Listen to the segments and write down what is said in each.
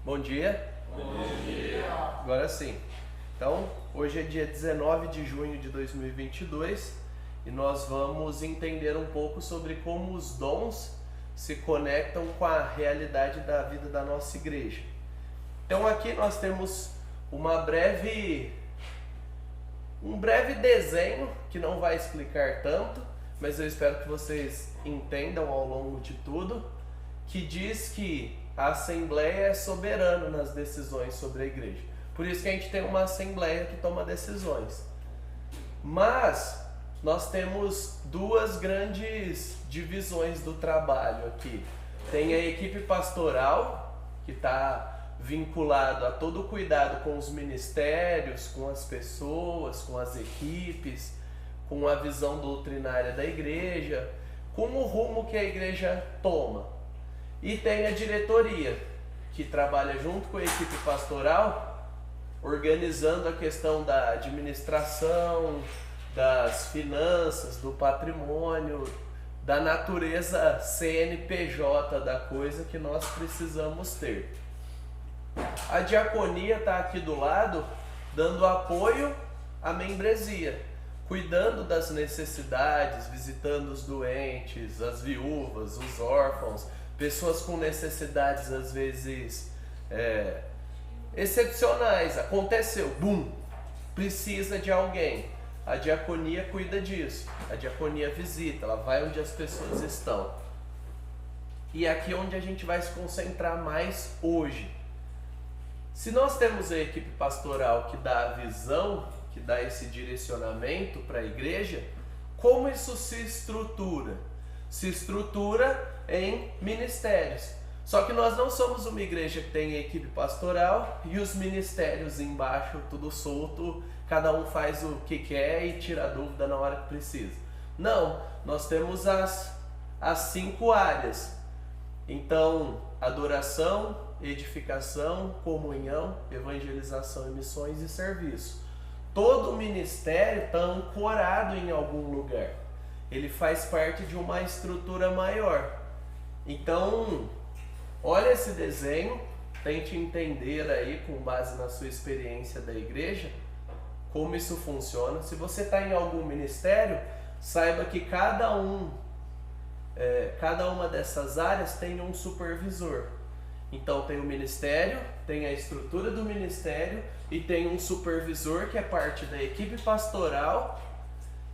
Bom dia. Bom dia. Agora sim. Então, hoje é dia 19 de junho de 2022 e nós vamos entender um pouco sobre como os dons se conectam com a realidade da vida da nossa igreja. Então, aqui nós temos um breve desenho que não vai explicar tanto, mas eu espero que vocês entendam ao longo de tudo, que diz que a Assembleia é soberana nas decisões sobre a igreja. Por isso que a gente tem uma Assembleia que toma decisões. Mas nós temos duas grandes divisões do trabalho aqui. Tem a equipe pastoral, que está vinculado a todo o cuidado com os ministérios, com as pessoas, com as equipes, com a visão doutrinária da igreja, com o rumo que a igreja toma. E tem a diretoria, que trabalha junto com a equipe pastoral, organizando a questão da administração, das finanças, do patrimônio, da natureza CNPJ da coisa que nós precisamos ter. A diaconia está aqui do lado, dando apoio à membresia, cuidando das necessidades, visitando os doentes, as viúvas, os órfãos, pessoas com necessidades às vezes excepcionais. Aconteceu, bum, precisa de alguém. A diaconia cuida disso, a diaconia visita, ela vai onde as pessoas estão. E é aqui onde a gente vai se concentrar mais hoje. Se nós temos a equipe pastoral que dá a visão, que dá esse direcionamento para a igreja, como isso se estrutura? Se estrutura em ministérios. Só que nós não somos uma igreja que tem equipe pastoral e os ministérios embaixo tudo solto, cada um faz o que quer e tira a dúvida na hora que precisa. Não, nós temos as 5 áreas. Então, adoração, edificação, comunhão, evangelização e missões e serviço. Todo ministério está ancorado em algum lugar. Ele faz parte de uma estrutura maior. Então, olha esse desenho, tente entender aí, com base na sua experiência da igreja, como isso funciona. Se você está em algum ministério, saiba que cada uma dessas áreas tem um supervisor. Então tem o ministério, tem a estrutura do ministério e tem um supervisor que é parte da equipe pastoral,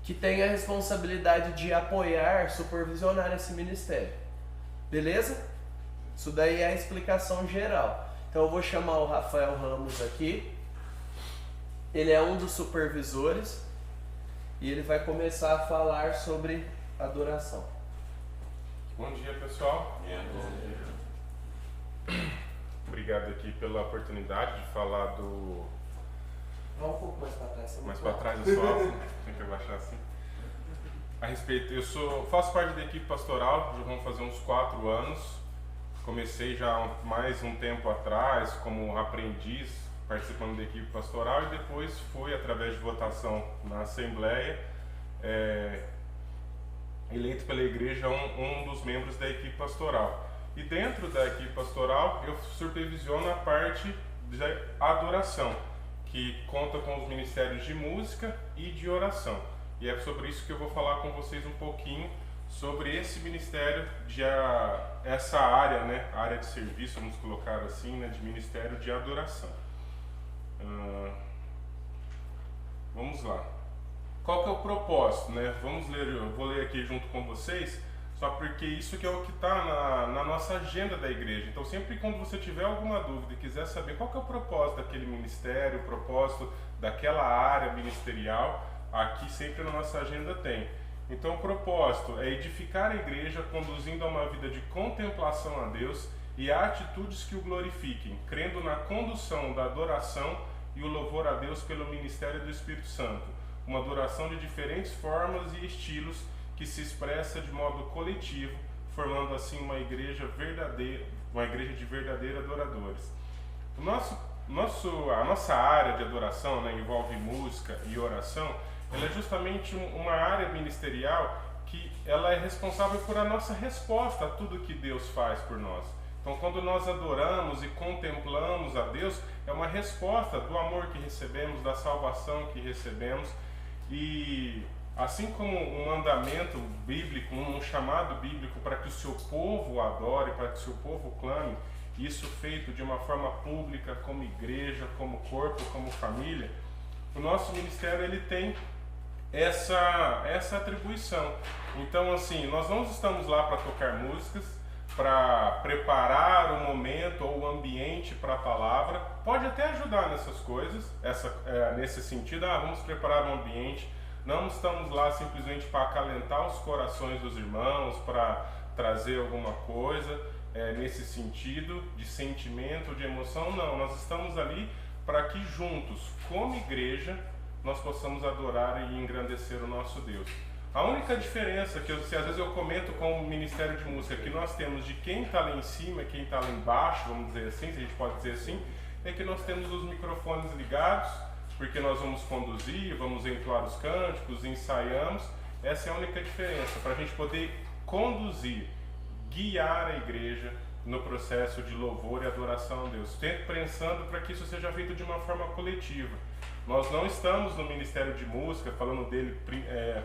que tem a responsabilidade de apoiar, supervisionar esse ministério. Beleza? Isso daí é a explicação geral. Então eu vou chamar o Rafael Ramos aqui. Ele é um dos supervisores e ele vai começar a falar sobre adoração. Bom dia, pessoal. Bom dia. Obrigado aqui pela oportunidade de falar do... Vá um pouco mais para trás. Mais para trás eu sou alto, tem que abaixar assim. A respeito, faço parte da equipe pastoral, já vamos fazer uns 4 anos. Comecei já mais um tempo atrás como aprendiz, participando da equipe pastoral, e depois fui, através de votação na Assembleia, eleito pela igreja um dos membros da equipe pastoral. E dentro da equipe pastoral eu supervisiono a parte de adoração, que conta com os ministérios de música e de oração. E é sobre isso que eu vou falar com vocês um pouquinho, sobre esse ministério, essa área, né, área de serviço, vamos colocar assim, né, de ministério de adoração. Vamos lá. Qual que é o propósito, né? Vamos ler, eu vou ler aqui junto com vocês, só porque isso que é o que está na nossa agenda da igreja. Então sempre quando você tiver alguma dúvida e quiser saber qual que é o propósito daquele ministério, o propósito daquela área ministerial, aqui sempre na nossa agenda tem. Então o propósito é edificar a igreja, conduzindo a uma vida de contemplação a Deus e a atitudes que o glorifiquem, crendo na condução da adoração e o louvor a Deus pelo ministério do Espírito Santo. Uma adoração de diferentes formas e estilos que se expressa de modo coletivo, formando assim uma igreja verdadeira, uma igreja de verdadeiros adoradores. A nossa área de adoração, né, envolve música e oração. Ela é justamente uma área ministerial que ela é responsável por a nossa resposta a tudo que Deus faz por nós. Então Então, quando nós adoramos e contemplamos a Deus, é uma resposta do amor que recebemos, da salvação que recebemos. E assim como um mandamento bíblico, um chamado bíblico para que o seu povo adore, para que o seu povo clame, isso feito de uma forma pública, como igreja, como corpo, como família, o nosso ministério ele tem essa atribuição. Então, assim, nós não estamos lá para tocar músicas, para preparar o momento ou o ambiente para a palavra. Pode até ajudar nessas coisas, nesse sentido, vamos preparar um ambiente. Não estamos lá simplesmente para acalentar os corações dos irmãos, para trazer alguma coisa nesse sentido de sentimento, de emoção. Não, nós estamos ali para que juntos, como igreja, nós possamos adorar e engrandecer o nosso Deus. A única diferença que às vezes eu comento com o Ministério de Música que nós temos de quem está lá em cima e quem está lá embaixo, vamos dizer assim, se a gente pode dizer assim, é que nós temos os microfones ligados, porque nós vamos conduzir, vamos entoar os cânticos, ensaiamos. Essa é a única diferença, para a gente poder conduzir, guiar a igreja no processo de louvor e adoração a Deus, sempre pensando para que isso seja feito de uma forma coletiva. Nós não estamos no Ministério de Música, falando dele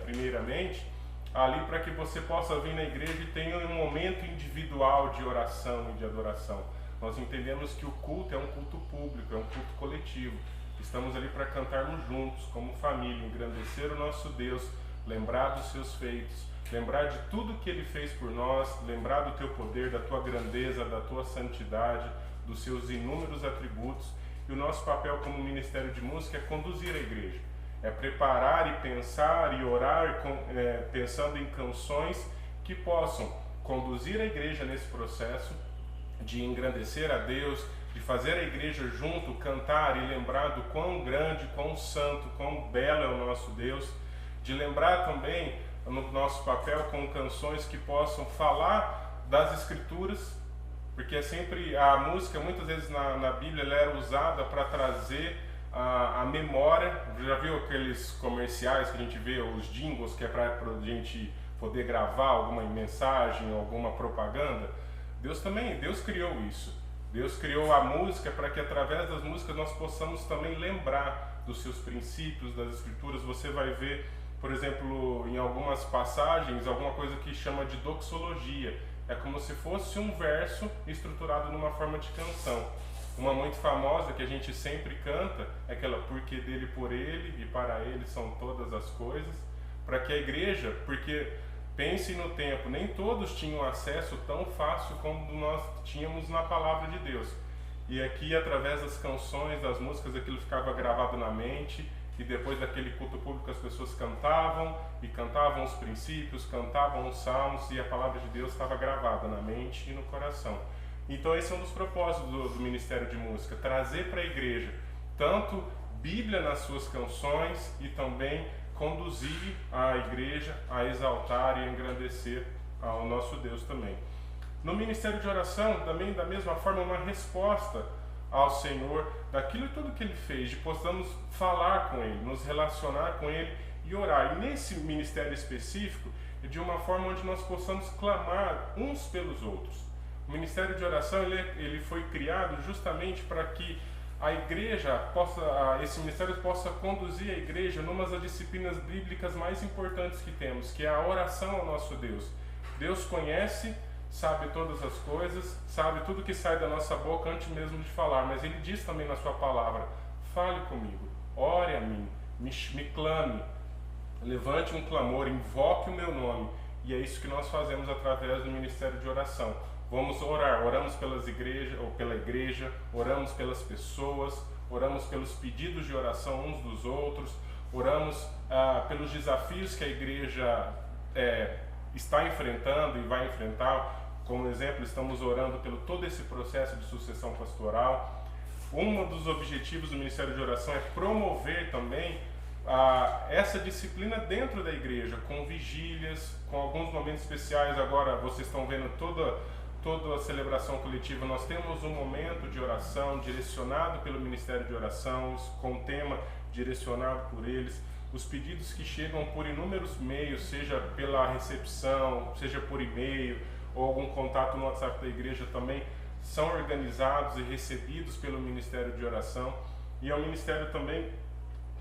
primeiramente, ali para que você possa vir na igreja e tenha um momento individual de oração e de adoração. Nós entendemos que o culto é um culto público, é um culto coletivo. Estamos ali para cantarmos juntos, como família, engrandecer o nosso Deus, lembrar dos seus feitos, lembrar de tudo que Ele fez por nós, lembrar do Teu poder, da Tua grandeza, da Tua santidade, dos Seus inúmeros atributos. E o nosso papel como Ministério de Música é conduzir a igreja, é preparar e pensar e orar pensando em canções que possam conduzir a igreja nesse processo de engrandecer a Deus, de fazer a igreja junto cantar e lembrar do quão grande, quão santo, quão belo é o nosso Deus, de lembrar também no nosso papel com canções que possam falar das Escrituras, porque é sempre a música, muitas vezes na Bíblia, ela era usada para trazer a memória. Já viu aqueles comerciais que a gente vê, os jingles, que é para a gente poder gravar alguma mensagem, alguma propaganda? Deus criou isso. Deus criou a música para que através das músicas nós possamos também lembrar dos seus princípios, das Escrituras. Você vai ver, por exemplo, em algumas passagens, alguma coisa que chama de doxologia. É como se fosse um verso estruturado numa forma de canção. Uma muito famosa que a gente sempre canta é aquela porque dele, por ele e para ele são todas as coisas. Para que a igreja, porque pense no tempo, nem todos tinham acesso tão fácil como nós tínhamos na palavra de Deus. E aqui, através das canções, das músicas, aquilo ficava gravado na mente. E depois daquele culto público as pessoas cantavam, e cantavam os princípios, cantavam os salmos, e a palavra de Deus estava gravada na mente e no coração. Então esse é um dos propósitos do Ministério de Música, trazer para a igreja tanto Bíblia nas suas canções e também conduzir a igreja a exaltar e engrandecer ao nosso Deus também. No Ministério de Oração, também da mesma forma, uma resposta ao Senhor, daquilo tudo que Ele fez, de possamos falar com Ele, nos relacionar com Ele e orar. E nesse ministério específico, de uma forma onde nós possamos clamar uns pelos outros. O Ministério de Oração ele foi criado justamente para que a igreja esse ministério possa conduzir a igreja numa das disciplinas bíblicas mais importantes que temos, que é a oração ao nosso Deus. Deus conhece, sabe todas as coisas, sabe tudo que sai da nossa boca antes mesmo de falar, mas Ele diz também na sua palavra: fale comigo, ore a mim, me clame, levante um clamor, invoque o meu nome. E é isso que nós fazemos através do Ministério de Oração. Vamos orar, oramos pela igreja, oramos pelas pessoas, oramos pelos pedidos de oração uns dos outros, oramos pelos desafios que a igreja está enfrentando e vai enfrentar. Como exemplo, estamos orando pelo todo esse processo de sucessão pastoral. Um dos objetivos do Ministério de Oração é promover também essa disciplina dentro da igreja, com vigílias, com alguns momentos especiais. Agora vocês estão vendo toda a celebração coletiva, nós temos um momento de oração direcionado pelo Ministério de Oração, com tema direcionado por eles. Os pedidos que chegam por inúmeros meios, seja pela recepção, seja por e-mail, ou algum contato no WhatsApp da igreja também, são organizados e recebidos pelo Ministério de Oração, e é um ministério também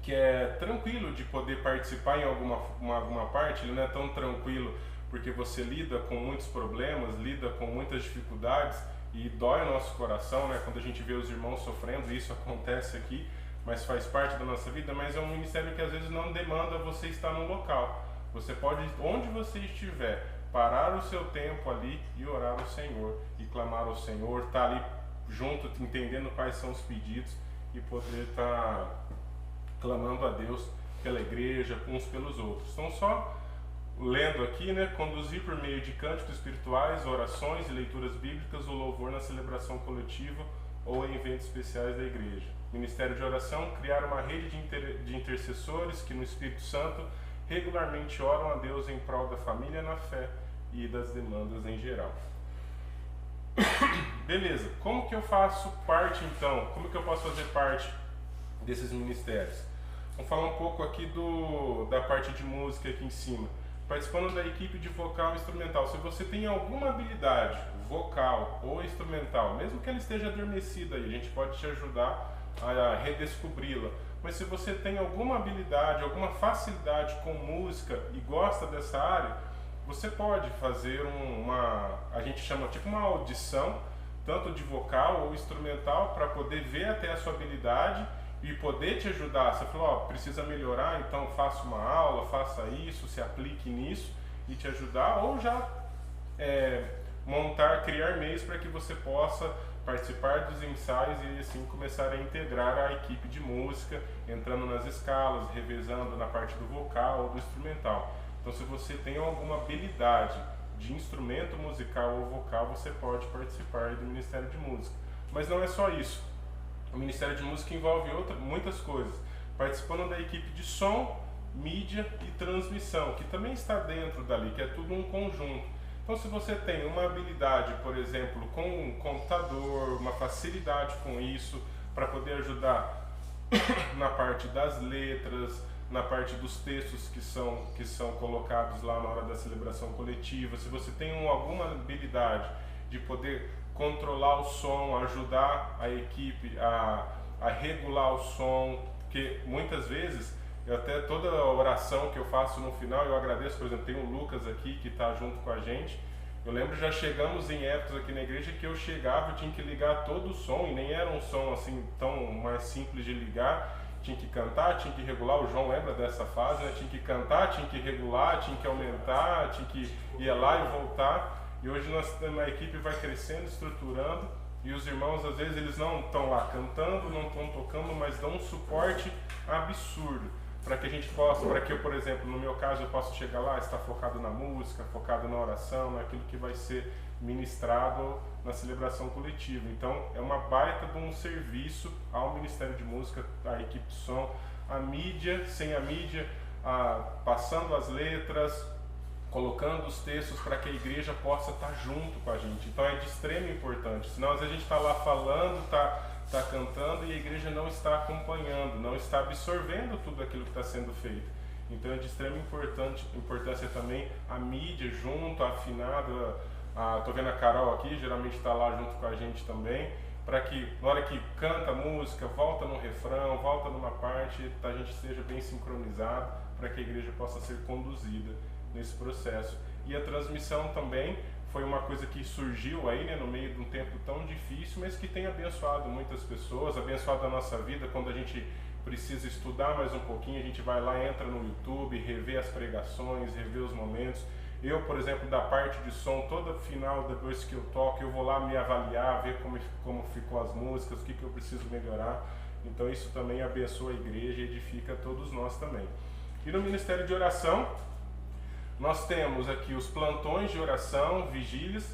que é tranquilo de poder participar em alguma parte. Ele não é tão tranquilo porque você lida com muitos problemas, lida com muitas dificuldades, e dói o nosso coração, né, quando a gente vê os irmãos sofrendo, e isso acontece aqui, mas faz parte da nossa vida. Mas é um ministério que às vezes não demanda você estar no local. Você pode, onde você estiver, parar o seu tempo ali e orar ao Senhor, e clamar ao Senhor, estar ali junto, entendendo quais são os pedidos, e poder estar clamando a Deus pela igreja, uns pelos outros. Então, só lendo aqui, né, conduzir por meio de cânticos espirituais, orações e leituras bíblicas o louvor na celebração coletiva ou em eventos especiais da igreja. Ministério de oração, criar uma rede de intercessores que no Espírito Santo regularmente oram a Deus em prol da família na fé e das demandas em geral. Beleza, como que eu faço parte então? Como que eu posso fazer parte desses ministérios? Vamos falar um pouco aqui da parte de música aqui em cima. Participando da equipe de vocal e instrumental. Se você tem alguma habilidade vocal ou instrumental, mesmo que ela esteja adormecida, aí, a gente pode te ajudar a redescobri-la. Mas se você tem alguma habilidade, alguma facilidade com música e gosta dessa área, você pode fazer a gente chama tipo uma audição, tanto de vocal ou instrumental, para poder ver até a sua habilidade e poder te ajudar. Você falou, precisa melhorar, então faça uma aula, faça isso, se aplique nisso e te ajudar, ou já criar meios para que você possa participar dos ensaios e assim começar a integrar a equipe de música, entrando nas escalas, revezando na parte do vocal ou do instrumental. Então, se você tem alguma habilidade de instrumento musical ou vocal, você pode participar do Ministério de Música. Mas não é só isso. O Ministério de Música envolve muitas coisas, participando da equipe de som, mídia e transmissão, que também está dentro dali, que é tudo um conjunto. Então, se você tem uma habilidade, por exemplo, com um computador, uma facilidade com isso, para poder ajudar na parte das letras, na parte dos textos que são colocados lá na hora da celebração coletiva, se você tem alguma habilidade de poder controlar o som, ajudar a equipe a regular o som, porque muitas vezes, toda a oração que eu faço no final, eu agradeço. Por exemplo, tem o Lucas aqui que está junto com a gente. Eu lembro, já chegamos em épocas aqui na igreja que eu chegava e tinha que ligar todo o som, e nem era um som assim tão mais simples de ligar. Tinha que cantar, tinha que regular. O João lembra dessa fase, né? Tinha que cantar, tinha que regular, tinha que aumentar, tinha que ir lá e voltar. E hoje a equipe vai crescendo, estruturando, e os irmãos às vezes eles não estão lá cantando, não estão tocando, mas dão um suporte absurdo para que a gente possa, para que eu, por exemplo, no meu caso, eu possa chegar lá, estar focado na música, focado na oração, naquilo que vai ser ministrado na celebração coletiva. Então é uma baita de um serviço ao Ministério de Música, à equipe de som, a mídia, sem a mídia, passando as letras, colocando os textos para que a igreja possa estar junto com a gente. Então é de extrema importância, senão às vezes a gente está lá falando, está cantando, e a igreja não está acompanhando, não está absorvendo tudo aquilo que está sendo feito. Então é de extrema importância também a mídia junto, afinada. Estou vendo a Carol aqui, geralmente está lá junto com a gente também, para que na hora que canta a música, volta no refrão, volta numa parte, a gente esteja bem sincronizado, para que a igreja possa ser conduzida nesse processo. E a transmissão também foi uma coisa que surgiu aí, né, no meio de um tempo tão difícil, mas que tem abençoado muitas pessoas, abençoado a nossa vida. Quando a gente precisa estudar mais um pouquinho, a gente vai lá, entra no YouTube, revê as pregações, revê os momentos. Eu, por exemplo, da parte de som, toda final, depois que eu toco, eu vou lá me avaliar, ver como ficou as músicas, o que eu preciso melhorar. Então isso também abençoa a igreja e edifica todos nós também. E no Ministério de Oração, nós temos aqui os plantões de oração, vigílias.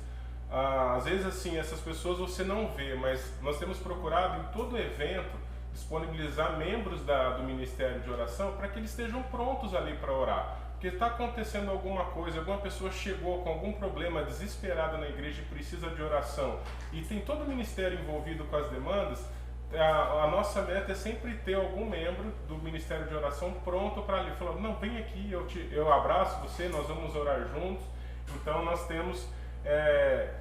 Às vezes assim, essas pessoas você não vê, mas nós temos procurado em todo evento disponibilizar membros do Ministério de Oração para que eles estejam prontos ali para orar. Porque está acontecendo alguma coisa, alguma pessoa chegou com algum problema desesperada na igreja e precisa de oração, e tem todo o ministério envolvido com as demandas. A nossa meta é sempre ter algum membro do Ministério de Oração pronto para ali, falando, não, vem aqui, eu abraço você, nós vamos orar juntos. Então nós temos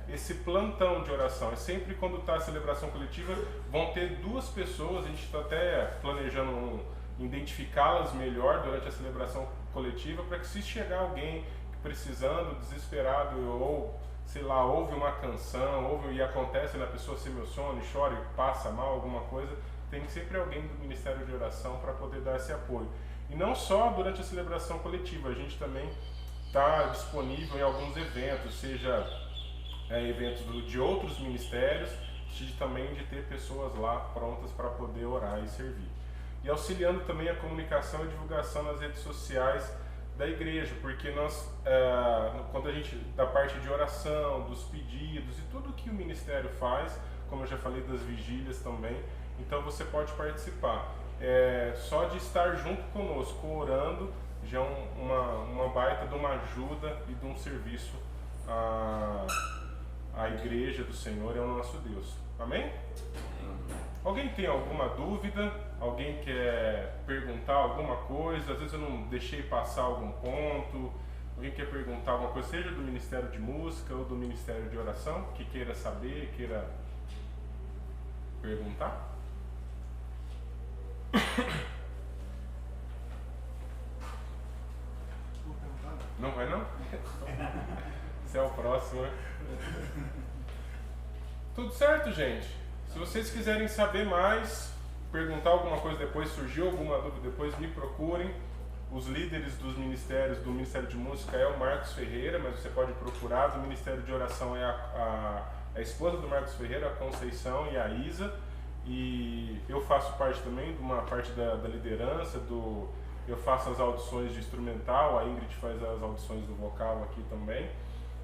esse plantão de oração. É sempre quando está a celebração coletiva, vão ter 2 pessoas, a gente está até planejando identificá-las melhor durante a celebração coletiva, para que se chegar alguém precisando, desesperado, ou sei lá, ouve uma canção, e acontece na pessoa se emociona, chora e passa mal, alguma coisa, tem sempre alguém do Ministério de Oração para poder dar esse apoio. E não só durante a celebração coletiva, a gente também está disponível em alguns eventos, seja eventos de outros ministérios, também de ter pessoas lá prontas para poder orar e servir. E auxiliando também a comunicação e divulgação nas redes sociais da igreja, porque nós, quando a gente, da parte de oração, dos pedidos e tudo que o ministério faz, como eu já falei das vigílias também, então você pode participar. Só de estar junto conosco, orando, já é uma baita de uma ajuda e de um serviço à igreja do Senhor e ao nosso Deus. Amém? Alguém tem alguma dúvida? Alguém quer perguntar alguma coisa? Às vezes eu não deixei passar algum ponto. Alguém quer perguntar alguma coisa, seja do Ministério de Música ou do Ministério de Oração, que queira saber, queira perguntar? Não vai não? Você é o próximo, né? Tudo certo, gente? Se vocês quiserem saber mais, perguntar alguma coisa depois, surgiu alguma dúvida depois, me procurem. Os líderes dos ministérios, do Ministério de Música é o Marcos Ferreira, mas você pode procurar. Do Ministério de Oração é a esposa do Marcos Ferreira, a Conceição, e a Isa. E eu faço parte também de uma parte da liderança, eu faço as audições de instrumental, a Ingrid faz as audições do vocal aqui também.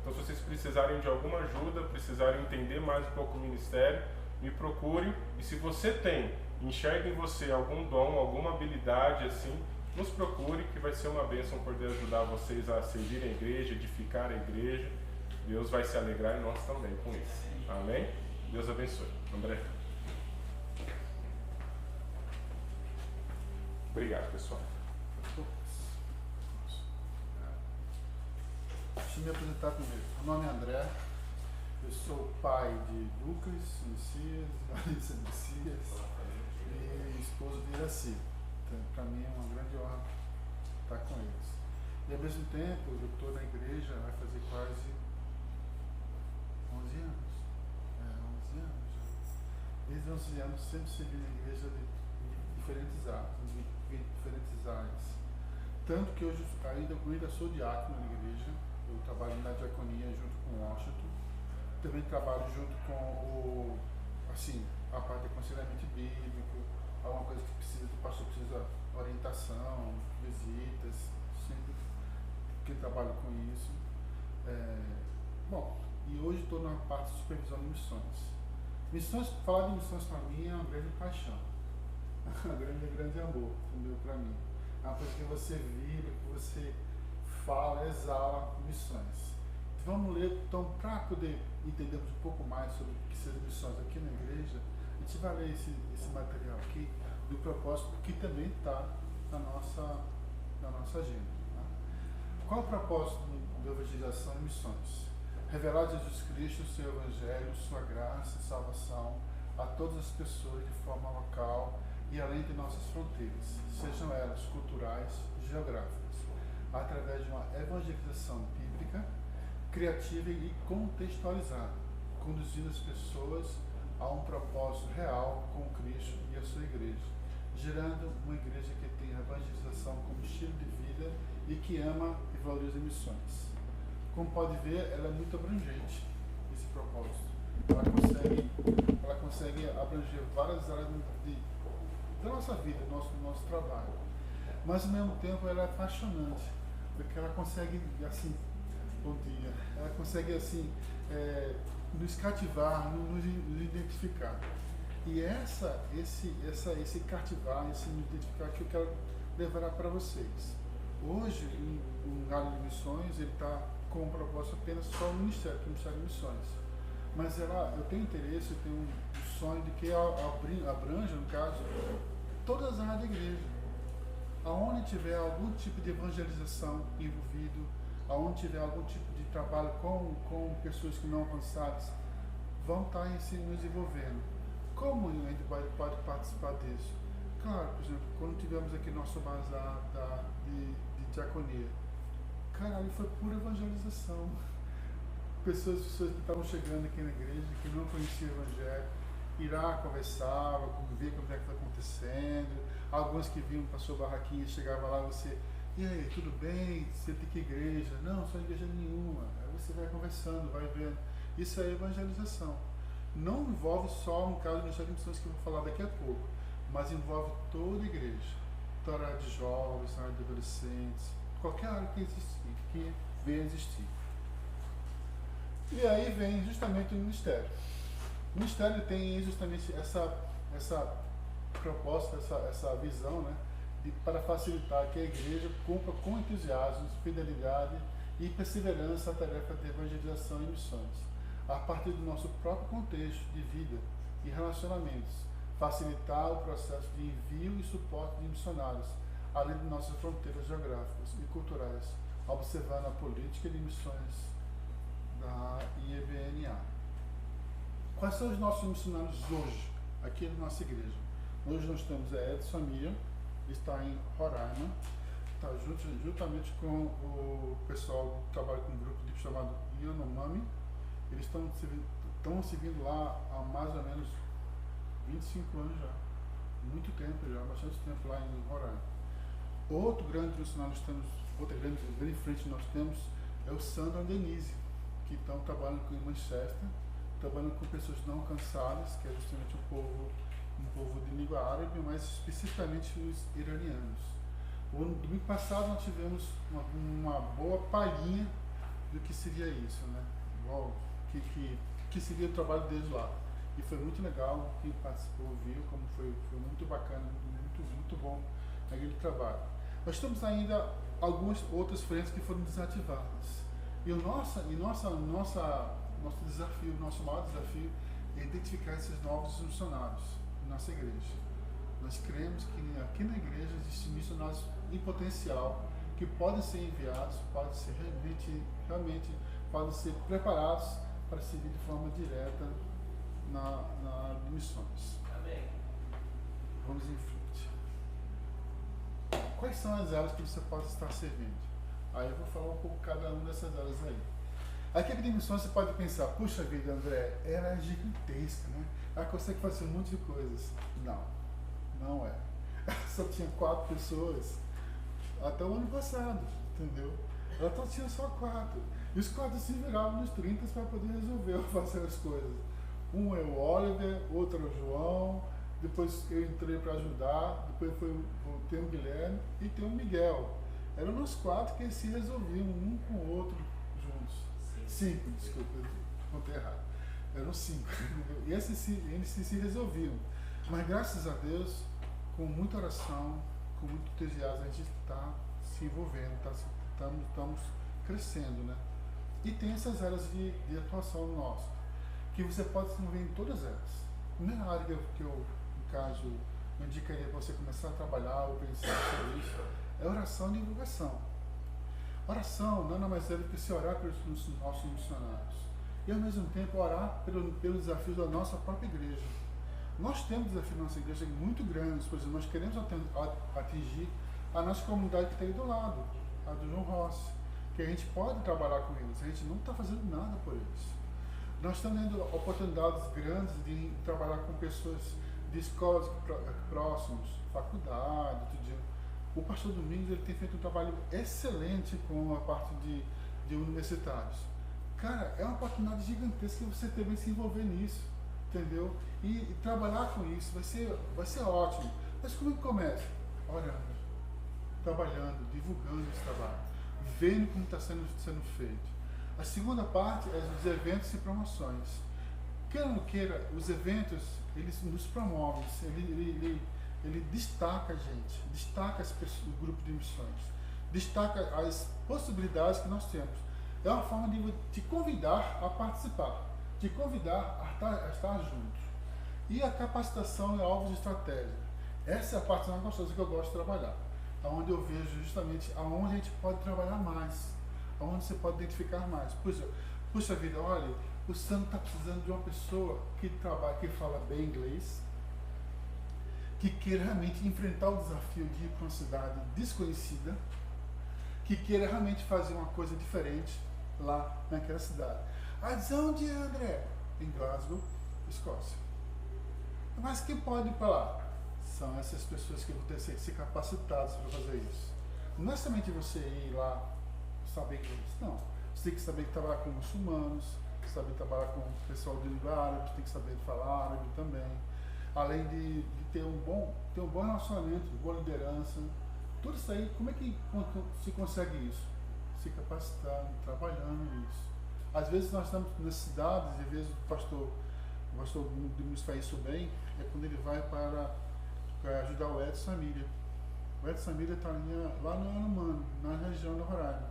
Então, se vocês precisarem de alguma ajuda, precisarem entender mais um pouco o ministério, me procurem. E se você enxerga em você algum dom, alguma habilidade assim, nos procure, que vai ser uma bênção poder ajudar vocês a servir a igreja, edificar a igreja. Deus vai se alegrar e nós também com isso. Amém? Deus abençoe. André. Obrigado, pessoal. Deixa eu me apresentar primeiro. Meu nome é André, eu sou pai de Lucas Messias, Larissa Messias e esposo de Iraci. Então, para mim é uma grande honra estar com eles. E ao mesmo tempo, eu estou na igreja, vai fazer quase 11 anos. 11 anos já. Desde 11 anos sempre servi na igreja de diferentes áreas. Tanto que hoje eu ainda sou diácono na igreja. Eu trabalho na diaconia junto com o Washington. Também trabalho junto com a parte de aconselhamento bíblico, alguma coisa que o pastor precisa orientação, visitas, sempre que trabalho com isso. E hoje estou na parte de supervisão de missões. Falar de missões para mim é uma grande paixão, um grande amor, entendeu? Para mim. É uma coisa que você vibra, que você fala, exala missões. Vamos ler, então, para poder entendermos um pouco mais sobre o que são missões aqui na igreja, a gente vai ler esse material aqui do propósito que também está na nossa agenda. Tá? Qual é o propósito da evangelização e missões? Revelar Jesus Cristo, seu Evangelho, sua graça e salvação a todas as pessoas de forma local e além de nossas fronteiras, sejam elas culturais e geográficas, através de uma evangelização bíblica, criativa e contextualizada, conduzindo as pessoas a um propósito real com Cristo e a sua igreja, gerando uma igreja que tem a evangelização como estilo de vida e que ama e valoriza missões. Como pode ver, ela é muito abrangente, esse propósito. Ela consegue abranger várias áreas da nossa vida, do nosso trabalho. Mas, ao mesmo tempo, ela é apaixonante, porque ela consegue, assim, bom dia, ela consegue, assim, nos cativar, nos identificar. E esse cativar, esse nos identificar que eu quero levar para vocês. Hoje, o Galho de Missões, ele está com um propósito apenas só o Ministério de Missões. Mas eu tenho interesse, eu tenho um sonho de que abranja, no caso, todas as áreas da igreja. Aonde tiver algum tipo de evangelização envolvido, aonde tiver algum tipo de trabalho com pessoas que não alcançadas, vão estar nos envolvendo. Como a gente pode participar disso? Claro, por exemplo, quando tivemos aqui nosso bazar de diaconia, cara, ali foi pura evangelização. Pessoas que estavam chegando aqui na igreja, que não conheciam o evangelho, ir lá, conversava, ver como é que está acontecendo. Alguns que vinham para a sua barraquinha, chegava lá, você, e aí, tudo bem? Você tem que igreja? Não, só igreja nenhuma. Aí você vai conversando, vai vendo. Isso é evangelização. Não envolve só, no caso, das missões que eu vou falar daqui a pouco, mas envolve toda a igreja. Toda a área de jovens, área de adolescentes, qualquer área que existir, que venha existir. E aí vem justamente o ministério. O ministério tem justamente essa proposta, essa visão, né, para facilitar que a igreja cumpra com entusiasmo, fidelidade e perseverança a tarefa de evangelização e missões, a partir do nosso próprio contexto de vida e relacionamentos, facilitar o processo de envio e suporte de missionários, além de nossas fronteiras geográficas e culturais, observando a política de missões da IEBNA. Quais são os nossos missionários hoje, aqui na nossa igreja? Hoje nós temos a Edson Mia, que está em Roraima, está juntamente com o pessoal que trabalha com um grupo chamado Yanomami. Eles estão servindo lá há mais ou menos 25 anos já, muito tempo já, bastante tempo lá em Roraima. Outro grande missionário nós temos, outra grande frente nós temos é o Sandro e Denise, que estão trabalhando em Manchester, trabalhando com pessoas não alcançadas, que é justamente um povo de língua árabe, mas especificamente os iranianos. No domingo passado nós tivemos uma boa palhinha do que seria isso, né? Que seria o trabalho deles lá. E foi muito legal, quem participou viu como foi muito bacana, muito bom aquele trabalho. Nós temos ainda algumas outras frentes que foram desativadas. E nosso desafio, nosso maior desafio é identificar esses novos missionários na nossa igreja. Nós cremos que aqui na igreja existem missionários em potencial que podem ser enviados, podem ser realmente podem ser preparados para servir de forma direta na área de missões. Amém. Vamos em frente. Quais são as áreas que você pode estar servindo? Aí eu vou falar um pouco cada uma dessas áreas aí. Aqui a missões você pode pensar, puxa vida, André, era gigantesca, né? Ela consegue fazer um monte de coisas. Não é. Só tinha 4 pessoas até o ano passado, entendeu? Ela só tinha só 4. E os 4 se viravam nos 30 para poder resolver fazer as coisas. Um é o Oliver, outro é o João, depois eu entrei para ajudar, depois tem o Guilherme e tem o Miguel. Eram nós 4 que se resolviam um com o outro juntos. 5, desculpa, eu contei errado. Eram 5. E eles se resolviam. Mas graças a Deus, com muita oração, com muito entusiasmo, a gente está se envolvendo, estamos crescendo, né? E tem essas áreas de atuação nossa, que você pode se envolver em todas elas. A primeira área que eu, no caso, eu indicaria para você começar a trabalhar ou pensar sobre isso é oração e divulgação. Oração nada mais é do que se orar pelos nossos missionários e ao mesmo tempo orar pelos desafios da nossa própria igreja. Nós temos desafios na nossa igreja muito grandes, por exemplo, nós queremos atingir a nossa comunidade que está aí do lado, a do João Rossi, que a gente pode trabalhar com eles, a gente não está fazendo nada por eles. Nós estamos tendo oportunidades grandes de trabalhar com pessoas de escolas próximas, faculdade, tudo. O pastor Domingos ele tem feito um trabalho excelente com a parte de universitários. Cara, é uma oportunidade gigantesca que você também se envolver nisso, entendeu? E trabalhar com isso vai ser ótimo. Mas como é que começa? Orando, trabalhando, divulgando esse trabalho, vendo como está sendo feito. A segunda parte é os eventos e promoções. Queira ou não queira, os eventos, eles nos promovem, ele destaca a gente, destaca o grupo de missões, destaca as possibilidades que nós temos. É uma forma de te convidar a participar, te convidar a estar junto. E a capacitação é alvo de estratégia. Essa é a parte mais gostosa que eu gosto de trabalhar, onde eu vejo justamente aonde a gente pode trabalhar mais, onde você pode identificar mais. Puxa vida, olha, o Sandro está precisando de uma pessoa que trabalha, que fala bem inglês, que queira realmente enfrentar o desafio de ir para uma cidade desconhecida, que queira realmente fazer uma coisa diferente lá naquela cidade. Ah, diz onde, André? Em Glasgow, Escócia. Mas quem pode ir para lá? São essas pessoas que vão ter que ser capacitadas para fazer isso. Não é somente você ir lá saber inglês, não. Você tem que saber trabalhar com muçulmanos, saber trabalhar com o pessoal de língua árabe, tem que saber falar árabe também. Além de ter um bom relacionamento, boa liderança. Tudo isso aí, como é que se consegue isso? Se capacitando, trabalhando nisso. Às vezes nós estamos nas cidades, e às vezes o pastor Domingos faz isso bem, é quando ele vai para ajudar o Edson Família. O Edson Família está lá no Anomano, na região do Roraima.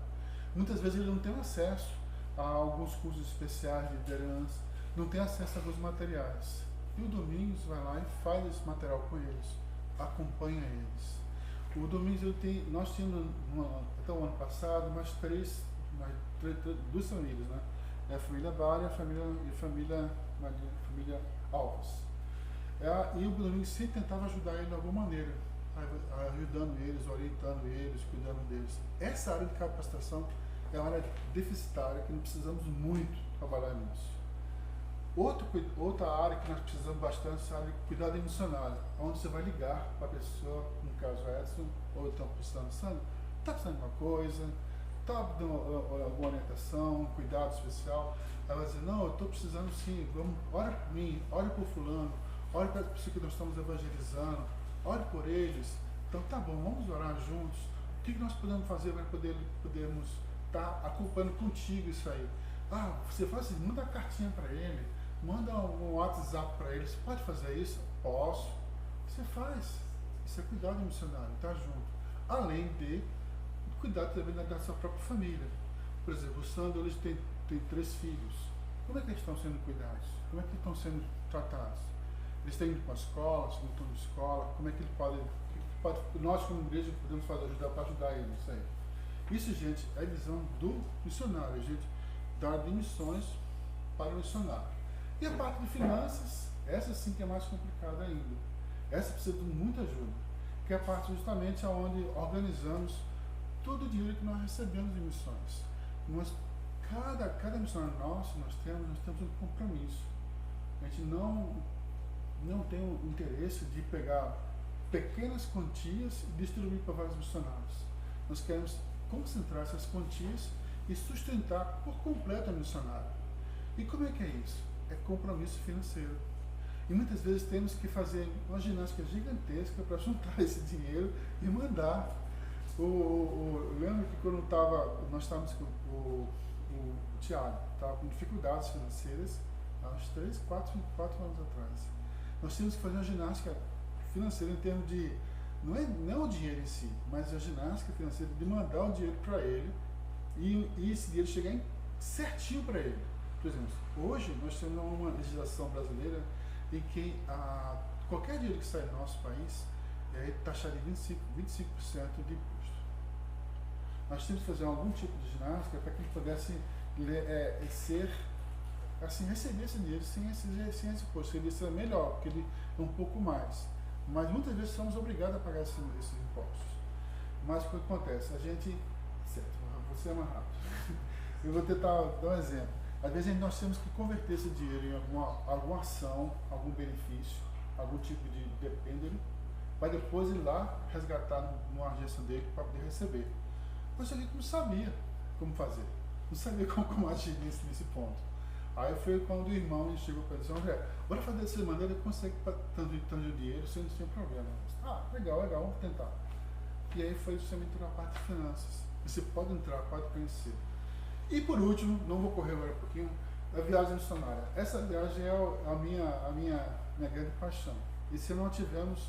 Muitas vezes ele não tem acesso a alguns cursos especiais de liderança, não tem acesso a alguns materiais. E o Domingos vai lá e faz esse material com eles, acompanha eles. O Domingos, nós tínhamos até o ano passado duas famílias, né? A família Bária e a família Alves. E o Domingos sempre tentava ajudar eles de alguma maneira, ajudando eles, orientando eles, cuidando deles. Essa área de capacitação é uma área deficitária que nós precisamos muito trabalhar nisso. Outra área que nós precisamos bastante é a área de cuidado emocional, onde você vai ligar para a pessoa, no caso Edson, ou então precisando de uma coisa, está dando alguma orientação, um cuidado especial. Ela vai dizer, não, eu estou precisando sim, ora por mim, ora por fulano, ora para as pessoas que nós estamos evangelizando, ore por eles. Então tá bom, vamos orar juntos. O que nós podemos fazer para podermos estar acompanhando contigo isso aí? Ah, você faz assim, manda uma cartinha para ele, manda um WhatsApp para ele, você pode fazer isso? Posso. Você faz. Isso é cuidado emocional, tá junto. Além de cuidar também da sua própria família. Por exemplo, o Sandro, eles tem 3 filhos. Como é que eles estão sendo cuidados? Como é que eles estão sendo tratados? Eles têm ido para a escola, se não estão na escola, como é que ele pode nós como igreja podemos ajudar para ajudar eles? Isso aí. Isso, gente, é a visão do missionário, a gente dar de missões para o missionário. E a parte de finanças, essa sim que é mais complicada ainda. Essa precisa de muita ajuda, que é a parte justamente onde organizamos todo o dinheiro que nós recebemos de missões. Cada missionário nosso, nós temos um compromisso. A gente não tem o interesse de pegar pequenas quantias e distribuir para vários missionários. Nós queremos concentrar essas quantias e sustentar por completo a missionária. E como é que é isso? É compromisso financeiro. E muitas vezes temos que fazer uma ginástica gigantesca para juntar esse dinheiro e mandar. Eu lembro que quando nós estávamos com o Tiago, estava com dificuldades financeiras, há uns 3, 4 anos atrás. Nós tínhamos que fazer uma ginástica financeira em termos de, não é o dinheiro em si, mas a ginástica financeira de mandar o dinheiro para ele e esse dinheiro chegar certinho para ele. Por exemplo, hoje nós temos uma legislação brasileira em que qualquer dinheiro que sai do nosso país é taxado de 25% de imposto. Nós temos que fazer algum tipo de ginástica para que ele pudesse receber esse dinheiro sem esse imposto. Ele seria melhor, porque ele é um pouco mais. Mas muitas vezes somos obrigados a pagar esses impostos. Mas o que acontece? A gente... Certo, você é mais rápido. Eu vou tentar dar um exemplo. Às vezes nós temos que converter esse dinheiro em alguma ação, algum benefício, algum tipo de dependente, para depois ir lá resgatar numa agência dele para poder receber. Mas a gente não sabia como fazer, não sabia como agir nesse ponto. Aí foi quando o irmão chegou para ele e disse, André, bora fazer dessa maneira, consegue tanto dinheiro sem problema. Legal, vamos tentar. E aí foi justamente na parte de finanças. Você pode entrar, pode conhecer. E por último, não vou correr agora um pouquinho, a viagem missionária. Essa viagem é a minha grande paixão. Esse ano nós tivemos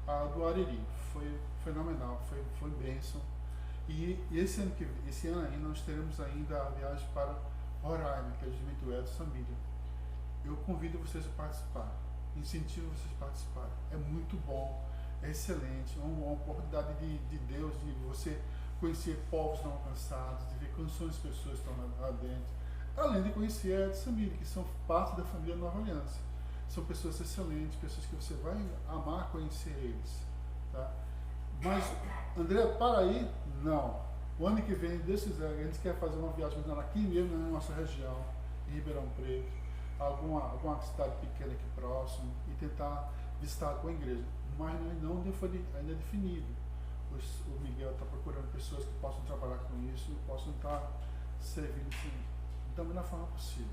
a do Ariri, foi fenomenal, foi bênção. E esse ano ainda nós teremos ainda a viagem para Roraima, que é de Juventude do Família. Eu convido vocês a participar, incentivo vocês a participar. É muito bom, é excelente, é uma oportunidade de Deus, de você conhecer povos não alcançados, de ver quais são as pessoas que estão lá dentro, além de conhecer a Edsamir, que são parte da família Nova Aliança. São pessoas excelentes, pessoas que você vai amar conhecer eles. Tá? Mas, André, para aí? Não. O ano que vem, Deus quiser, a gente quer fazer uma viagem aqui mesmo na nossa região, em Ribeirão Preto, alguma cidade pequena aqui próximo, e tentar visitar com a igreja. Mas não foi ainda definido. O Miguel está procurando pessoas que possam trabalhar com isso e possam estar servindo assim, da melhor forma possível.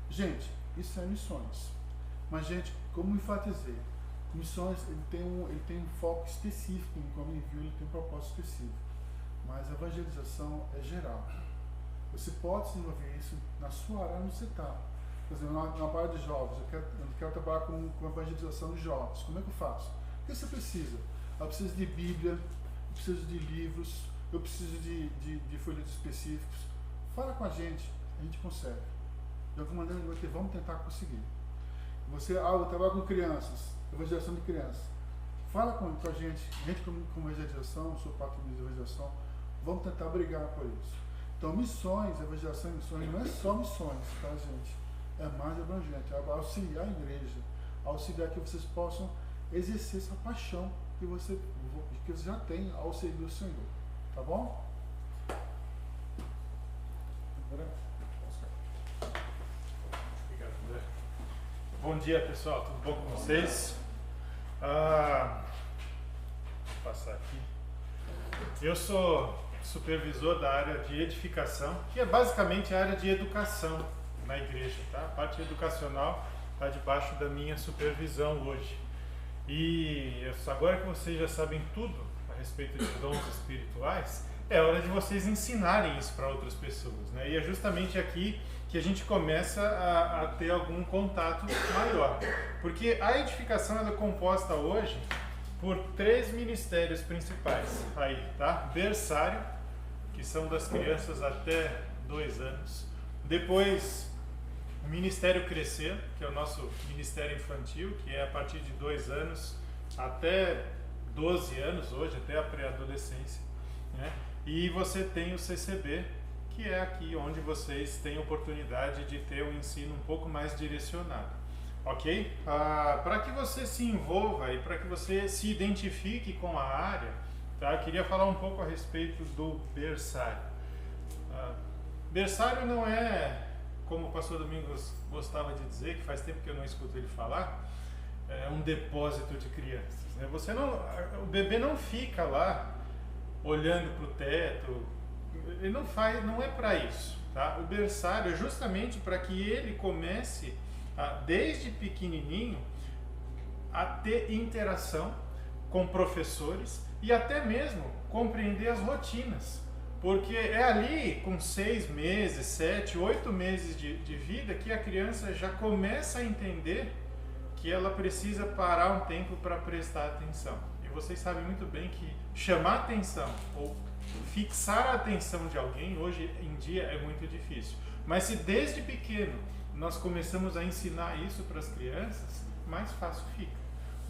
Gente, isso é missões. Mas, gente, como enfatizei, missões ele tem um foco específico, como ele viu, ele tem um propósito específico. Mas a evangelização é geral. Você pode desenvolver isso na sua área onde você está. Por exemplo, na área de jovens, eu quero trabalhar com evangelização de jovens. Como é que eu faço? O que você precisa? Eu preciso de Bíblia, eu preciso de livros, eu preciso de folhetos específicos. Fala com a gente consegue. De alguma maneira, vamos tentar conseguir. Eu trabalho com crianças, evangelização de crianças. Fala com a gente com evangelização, sou patrimônio de evangelização, vamos tentar brigar por isso. Então, missões, evangelização e missões, não é só missões, tá, gente? É mais abrangente, é auxiliar a igreja, auxiliar que vocês possam exercer essa paixão que você já tem ao servir o Senhor, tá bom? Obrigado, André. Bom dia, pessoal, tudo bom com vocês? Vou passar aqui. Eu sou supervisor da área de edificação, que é basicamente a área de educação na igreja, tá? A parte educacional está debaixo da minha supervisão hoje. E agora que vocês já sabem tudo a respeito de dons espirituais, é hora de vocês ensinarem isso para outras pessoas, né? E é justamente aqui que a gente começa a ter algum contato maior. Porque a edificação ela é composta hoje por 3 ministérios principais aí, tá? Berçário, que são das crianças até 2 anos. Depois, o Ministério Crescer, que é o nosso ministério infantil, que é a partir de 2 anos até 12 anos hoje, até a pré-adolescência, né? E você tem o CCB, que é aqui onde vocês têm oportunidade de ter um ensino um pouco mais direcionado, ok? Para que você se envolva e para que você se identifique com a área, tá? Eu queria falar um pouco a respeito do berçário. Berçário não é, como o pastor Domingos gostava de dizer, que faz tempo que eu não escuto ele falar, é um depósito de crianças, né? O bebê não fica lá olhando para o teto, ele não é para isso, tá? O berçário é justamente para que ele comece, desde pequenininho, a ter interação com professores e até mesmo compreender as rotinas. Porque é ali, com 6 meses, 7, 8 meses de vida, que a criança já começa a entender que ela precisa parar um tempo para prestar atenção. E vocês sabem muito bem que chamar atenção ou fixar a atenção de alguém hoje em dia é muito difícil. Mas se desde pequeno nós começamos a ensinar isso para as crianças, mais fácil fica,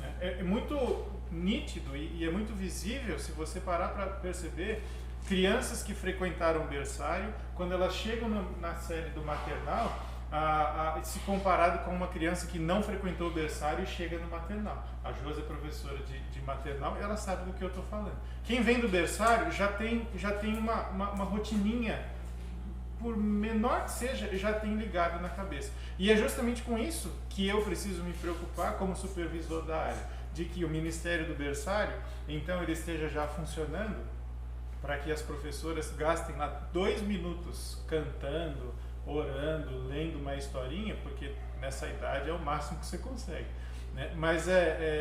né? É muito nítido e é muito visível, se você parar para perceber, crianças que frequentaram o berçário, quando elas chegam na série do maternal, se comparado com uma criança que não frequentou o berçário e chega no maternal. A Josi é professora de maternal, ela sabe do que eu estou falando. Quem vem do berçário já tem uma rotininha, por menor que seja, já tem ligado na cabeça. E é justamente com isso que eu preciso me preocupar como supervisor da área, de que o Ministério do Berçário, então, ele esteja já funcionando, para que as professoras gastem lá 2 minutos cantando, orando, lendo uma historinha, porque nessa idade é o máximo que você consegue, né? Mas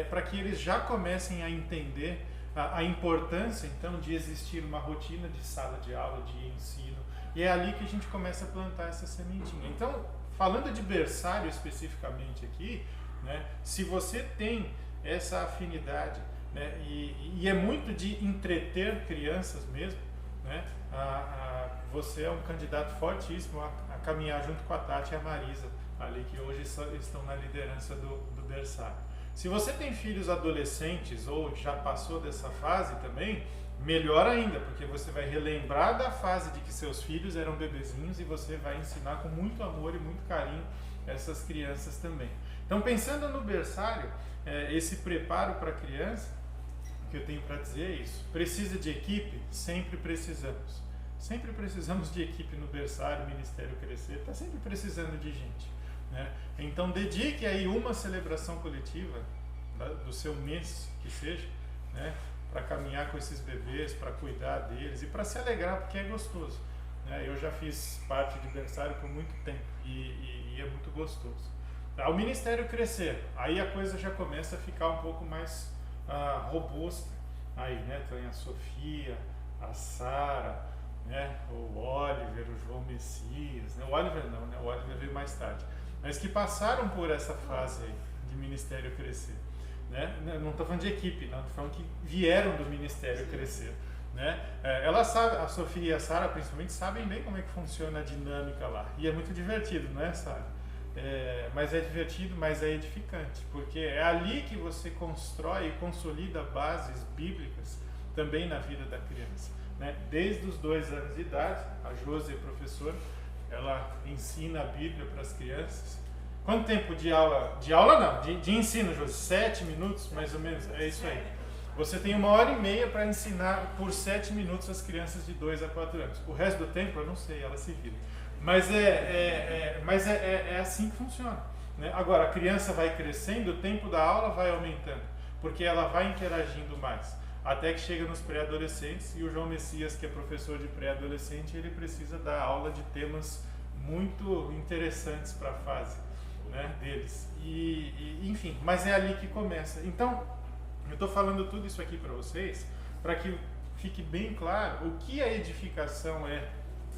para que eles já comecem a entender a importância, então, de existir uma rotina de sala de aula, de ensino, e é ali que a gente começa a plantar essa sementinha. Então, falando de berçário especificamente aqui, né, se você tem essa afinidade, né, e é muito de entreter crianças mesmo, né, você é um candidato fortíssimo a caminhar junto com a Tati e a Marisa, ali que hoje estão na liderança do berçário. Se você tem filhos adolescentes ou já passou dessa fase também, melhor ainda, porque você vai relembrar da fase de que seus filhos eram bebezinhos e você vai ensinar com muito amor e muito carinho essas crianças também. Então, pensando no berçário, esse preparo para a criança, o que eu tenho para dizer é isso. Precisa de equipe? Sempre precisamos. Sempre precisamos de equipe no berçário, Ministério Crescer, está sempre precisando de gente, né? Então, dedique aí uma celebração coletiva do seu mês, que seja, né, para caminhar com esses bebês, para cuidar deles e para se alegrar, porque é gostoso, né? Eu já fiz parte de berçário por muito tempo e é muito gostoso. O Ministério Crescer, aí a coisa já começa a ficar um pouco mais robusta. Aí, né, tem a Sofia, a Sara, né, o Oliver, o João Messias, né? O Oliver não, né? O Oliver veio mais tarde, mas que passaram por essa fase aí de Ministério Crescer, né? Não estou falando de equipe, não, estou falando que vieram do Ministério Crescer, né? Ela sabe, a Sofia e a Sara principalmente sabem bem como é que funciona a dinâmica lá, e é muito divertido, não é, Sara? Mas é divertido, mas é edificante, porque é ali que você constrói e consolida bases bíblicas também na vida da criança, né? Desde os 2 anos de idade, a Josi, professora, ela ensina a Bíblia para as crianças. Quanto tempo de aula? De aula não, de ensino, Josi? 7 minutos, mais ou menos, é isso aí. Você tem 1h30 para ensinar por 7 minutos as crianças de 2 a 4 anos. O resto do tempo, eu não sei, ela se vira. Mas é assim que funciona, né? Agora, a criança vai crescendo, o tempo da aula vai aumentando, porque ela vai interagindo mais, até que chega nos pré-adolescentes, e o João Messias, que é professor de pré-adolescente, ele precisa dar aula de temas muito interessantes para a fase, né, deles. Enfim, mas é ali que começa. Então, eu estou falando tudo isso aqui para vocês, para que fique bem claro o que a edificação é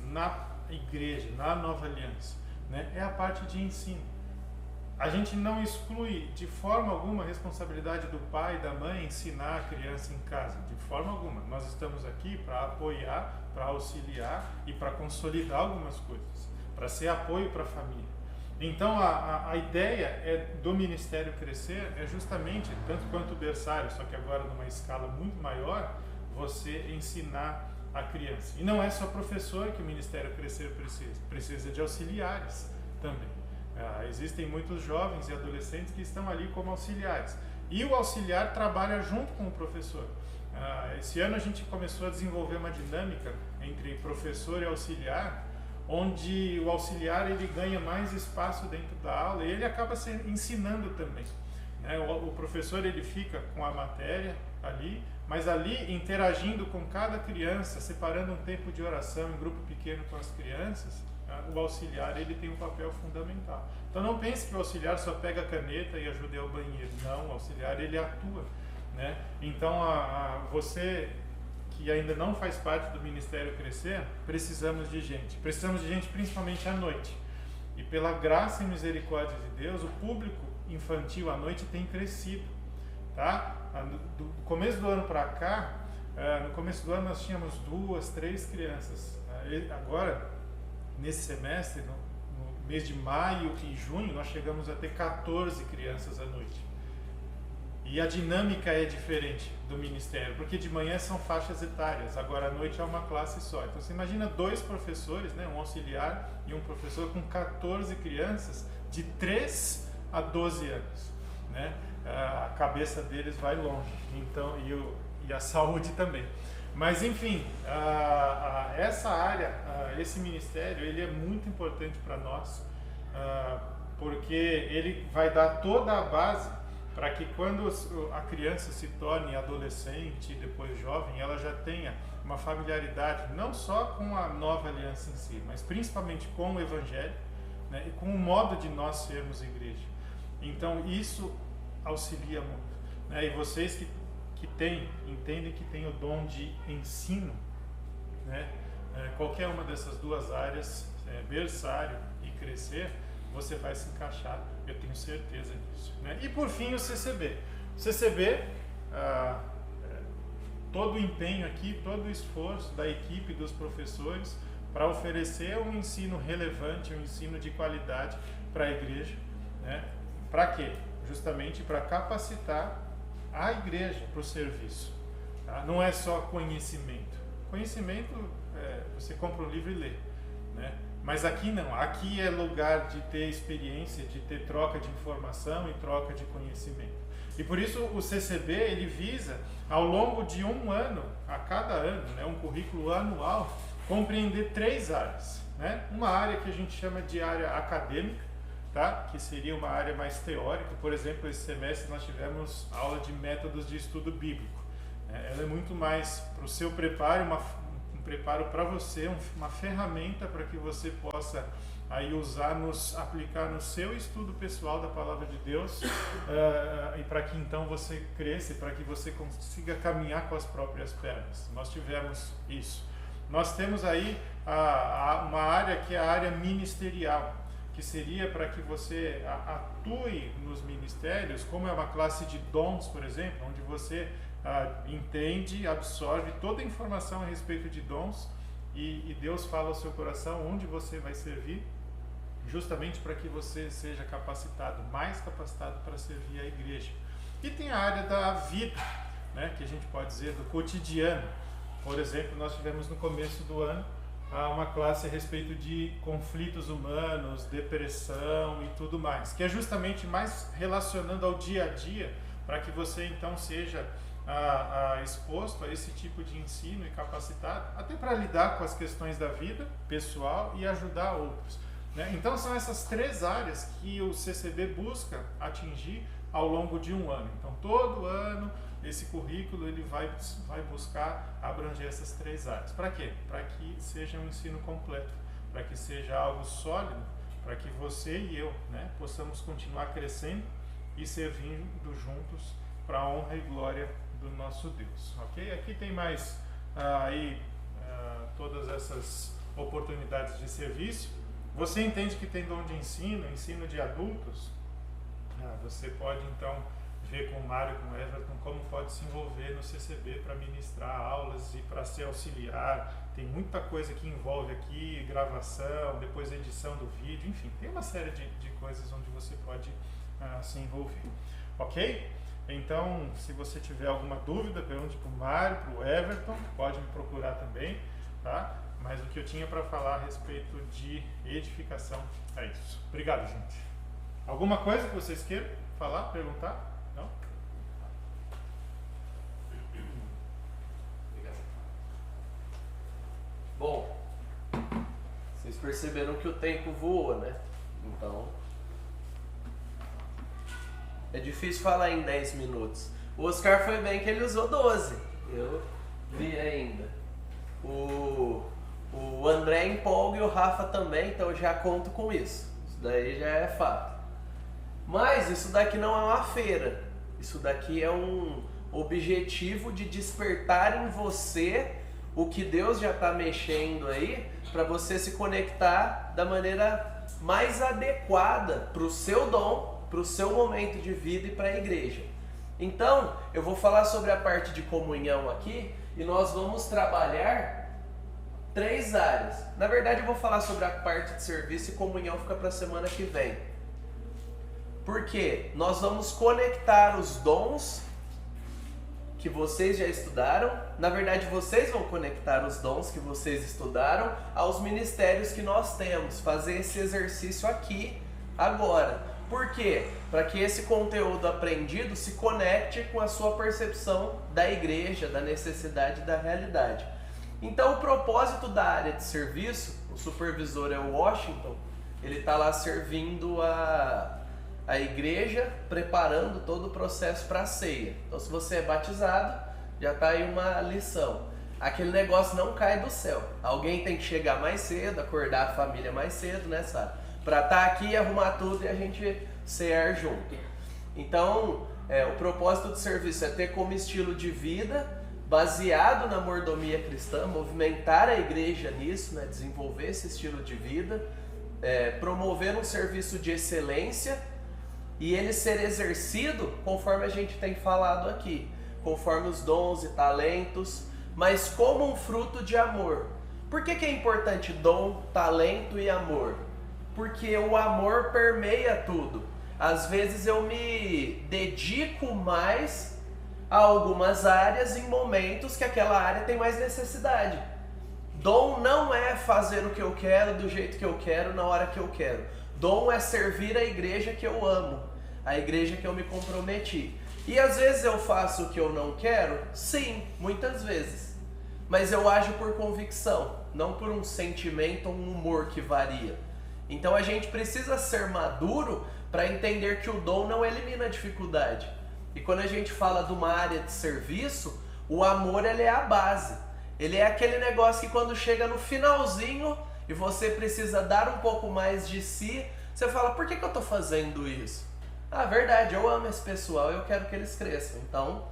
na igreja, na nova aliança, né? É a parte de ensino. A gente não exclui de forma alguma a responsabilidade do pai e da mãe ensinar a criança em casa, de forma alguma. Nós estamos aqui para apoiar, para auxiliar e para consolidar algumas coisas, para ser apoio para a família. Então a ideia do Ministério Crescer é justamente, tanto quanto o berçário, só que agora numa escala muito maior, você ensinar a criança. E não é só professor que o Ministério Crescer precisa de auxiliares também. Existem muitos jovens e adolescentes que estão ali como auxiliares. E o auxiliar trabalha junto com o professor. Esse ano a gente começou a desenvolver uma dinâmica entre professor e auxiliar, onde o auxiliar ele ganha mais espaço dentro da aula e ele acaba ensinando também, né? O professor ele fica com a matéria ali, mas ali interagindo com cada criança, separando um tempo de oração em grupo pequeno com as crianças, o auxiliar ele tem um papel fundamental. Então não pense que o auxiliar só pega a caneta e ajuda ao banheiro. Não, o auxiliar ele atua, né? Então você que ainda não faz parte do Ministério Crescer, precisamos de gente. Precisamos de gente principalmente à noite. E pela graça e misericórdia de Deus, o público infantil à noite tem crescido, tá? Do começo do ano para cá, no começo do ano nós tínhamos 2, 3 crianças. Agora, nesse semestre, no mês de maio e junho, nós chegamos a ter 14 crianças à noite. E a dinâmica é diferente do ministério, porque de manhã são faixas etárias, agora à noite é uma classe só. Então você imagina 2 professores, né, um auxiliar e um professor com 14 crianças de 3 a 12 anos, né? A cabeça deles vai longe, então, e a saúde também. Mas enfim, essa área, esse ministério, ele é muito importante para nós, porque ele vai dar toda a base para que quando a criança se torne adolescente e depois jovem, ela já tenha uma familiaridade não só com a nova aliança em si, mas principalmente com o Evangelho, né, e com o modo de nós sermos igreja. Então isso auxilia muito, né? E vocês que entendem que tem o dom de ensino, né? Qualquer uma dessas 2 áreas, berçário e crescer, você vai se encaixar, eu tenho certeza disso, né? E por fim o CCB. O CCB, todo o empenho aqui, todo o esforço da equipe dos professores para oferecer um ensino relevante, um ensino de qualidade para a igreja, né? Para quê? justamente para capacitar a igreja para o serviço. Tá? Não é só conhecimento. Conhecimento, você compra um livro e lê, né? Mas aqui não, aqui é lugar de ter experiência, de ter troca de informação e troca de conhecimento. E por isso o CCB, ele visa, ao longo de um ano, a cada ano, né, um currículo anual, compreender 3 áreas. Né? Uma área que a gente chama de área acadêmica, tá? Que seria uma área mais teórica. Por exemplo, esse semestre nós tivemos aula de métodos de estudo bíblico. Ela é muito mais para o seu preparo, um preparo para você, uma ferramenta para que você possa aí usar, aplicar no seu estudo pessoal da Palavra de Deus, e para que então você cresça, para que você consiga caminhar com as próprias pernas. Nós tivemos isso. Nós temos aí uma área que é a área ministerial, que seria para que você atue nos ministérios, como é uma classe de dons, por exemplo, onde você entende, absorve toda a informação a respeito de dons e Deus fala ao seu coração onde você vai servir, justamente para que você seja capacitado, mais capacitado para servir a igreja. E tem a área da vida, né, que a gente pode dizer do cotidiano. Por exemplo, nós tivemos no começo do ano uma classe a respeito de conflitos humanos, depressão e tudo mais, que é justamente mais relacionando ao dia a dia, para que você então seja exposto a esse tipo de ensino e capacitado, até para lidar com as questões da vida pessoal e ajudar outros. Né? Então são essas 3 áreas que o CCB busca atingir ao longo de um ano. Então todo ano esse currículo ele vai buscar abranger essas 3 áreas. Para quê? Para que seja um ensino completo, para que seja algo sólido, para que você e eu, né, possamos continuar crescendo e servindo juntos para a honra e glória do nosso Deus. Ok? Aqui tem mais todas essas oportunidades de serviço. Você entende que tem dom de ensino de adultos? Você pode então ver com o Mário, com o Everton, como pode se envolver no CCB para ministrar aulas e para ser auxiliar. Tem muita coisa que envolve aqui, gravação, depois edição do vídeo, enfim, tem uma série de coisas onde você pode se envolver. Ok? Então, se você tiver alguma dúvida, pergunte para o Mário, para o Everton, pode me procurar também, tá? Mas o que eu tinha para falar a respeito de edificação é isso. Obrigado, gente. Alguma coisa que vocês queiram falar, perguntar? Não? Bom, vocês perceberam que o tempo voa, né? Então, é difícil falar em 10 minutos. O Oscar foi bem que ele usou 12. Eu vi ainda. O André empolga e o Rafa também, então eu já conto com isso. Isso daí já é fato. Mas isso daqui não é uma feira. Isso daqui é um objetivo de despertar em você o que Deus já está mexendo aí, para você se conectar da maneira mais adequada para o seu dom, para o seu momento de vida e para a igreja. Então, eu vou falar sobre a parte de comunhão aqui e nós vamos trabalhar 3 áreas. Na verdade, eu vou falar sobre a parte de serviço e comunhão fica para a semana que vem. Porque nós vamos conectar os dons que vocês já estudaram. Na verdade, vocês vão conectar os dons que vocês estudaram aos ministérios que nós temos. Fazer esse exercício aqui, agora. Por quê? Para que esse conteúdo aprendido se conecte com a sua percepção da igreja, da necessidade, da realidade. Então, o propósito da área de serviço, o supervisor é o Washington, ele está lá servindo a igreja, preparando todo o processo para a ceia. Então, se você é batizado, já está aí uma lição. Aquele negócio não cai do céu. Alguém tem que chegar mais cedo, acordar a família mais cedo, né, Sara? Para estar aqui, arrumar tudo e a gente cear junto. Então, o propósito do serviço é ter como estilo de vida, baseado na mordomia cristã, movimentar a igreja nisso, né, desenvolver esse estilo de vida, promover um serviço de excelência e ele ser exercido conforme a gente tem falado aqui, conforme os dons e talentos, mas como um fruto de amor. Por que é importante dom, talento e amor? Porque o amor permeia tudo. às vezes eu me dedico mais a algumas áreas em momentos que aquela área tem mais necessidade. Dom não é fazer o que eu quero, do jeito que eu quero, na hora que eu quero. Dom é servir a igreja que eu amo, a igreja que eu me comprometi. E às vezes eu faço o que eu não quero? Sim, muitas vezes. Mas eu ajo por convicção, não por um sentimento ou um humor que varia. Então a gente precisa ser maduro para entender que o dom não elimina a dificuldade. E quando a gente fala de uma área de serviço, o amor ele é a base. Ele é aquele negócio que quando chega no finalzinho e você precisa dar um pouco mais de si, você fala, por que eu estou fazendo isso? Ah, verdade, eu amo esse pessoal, eu quero que eles cresçam. Então,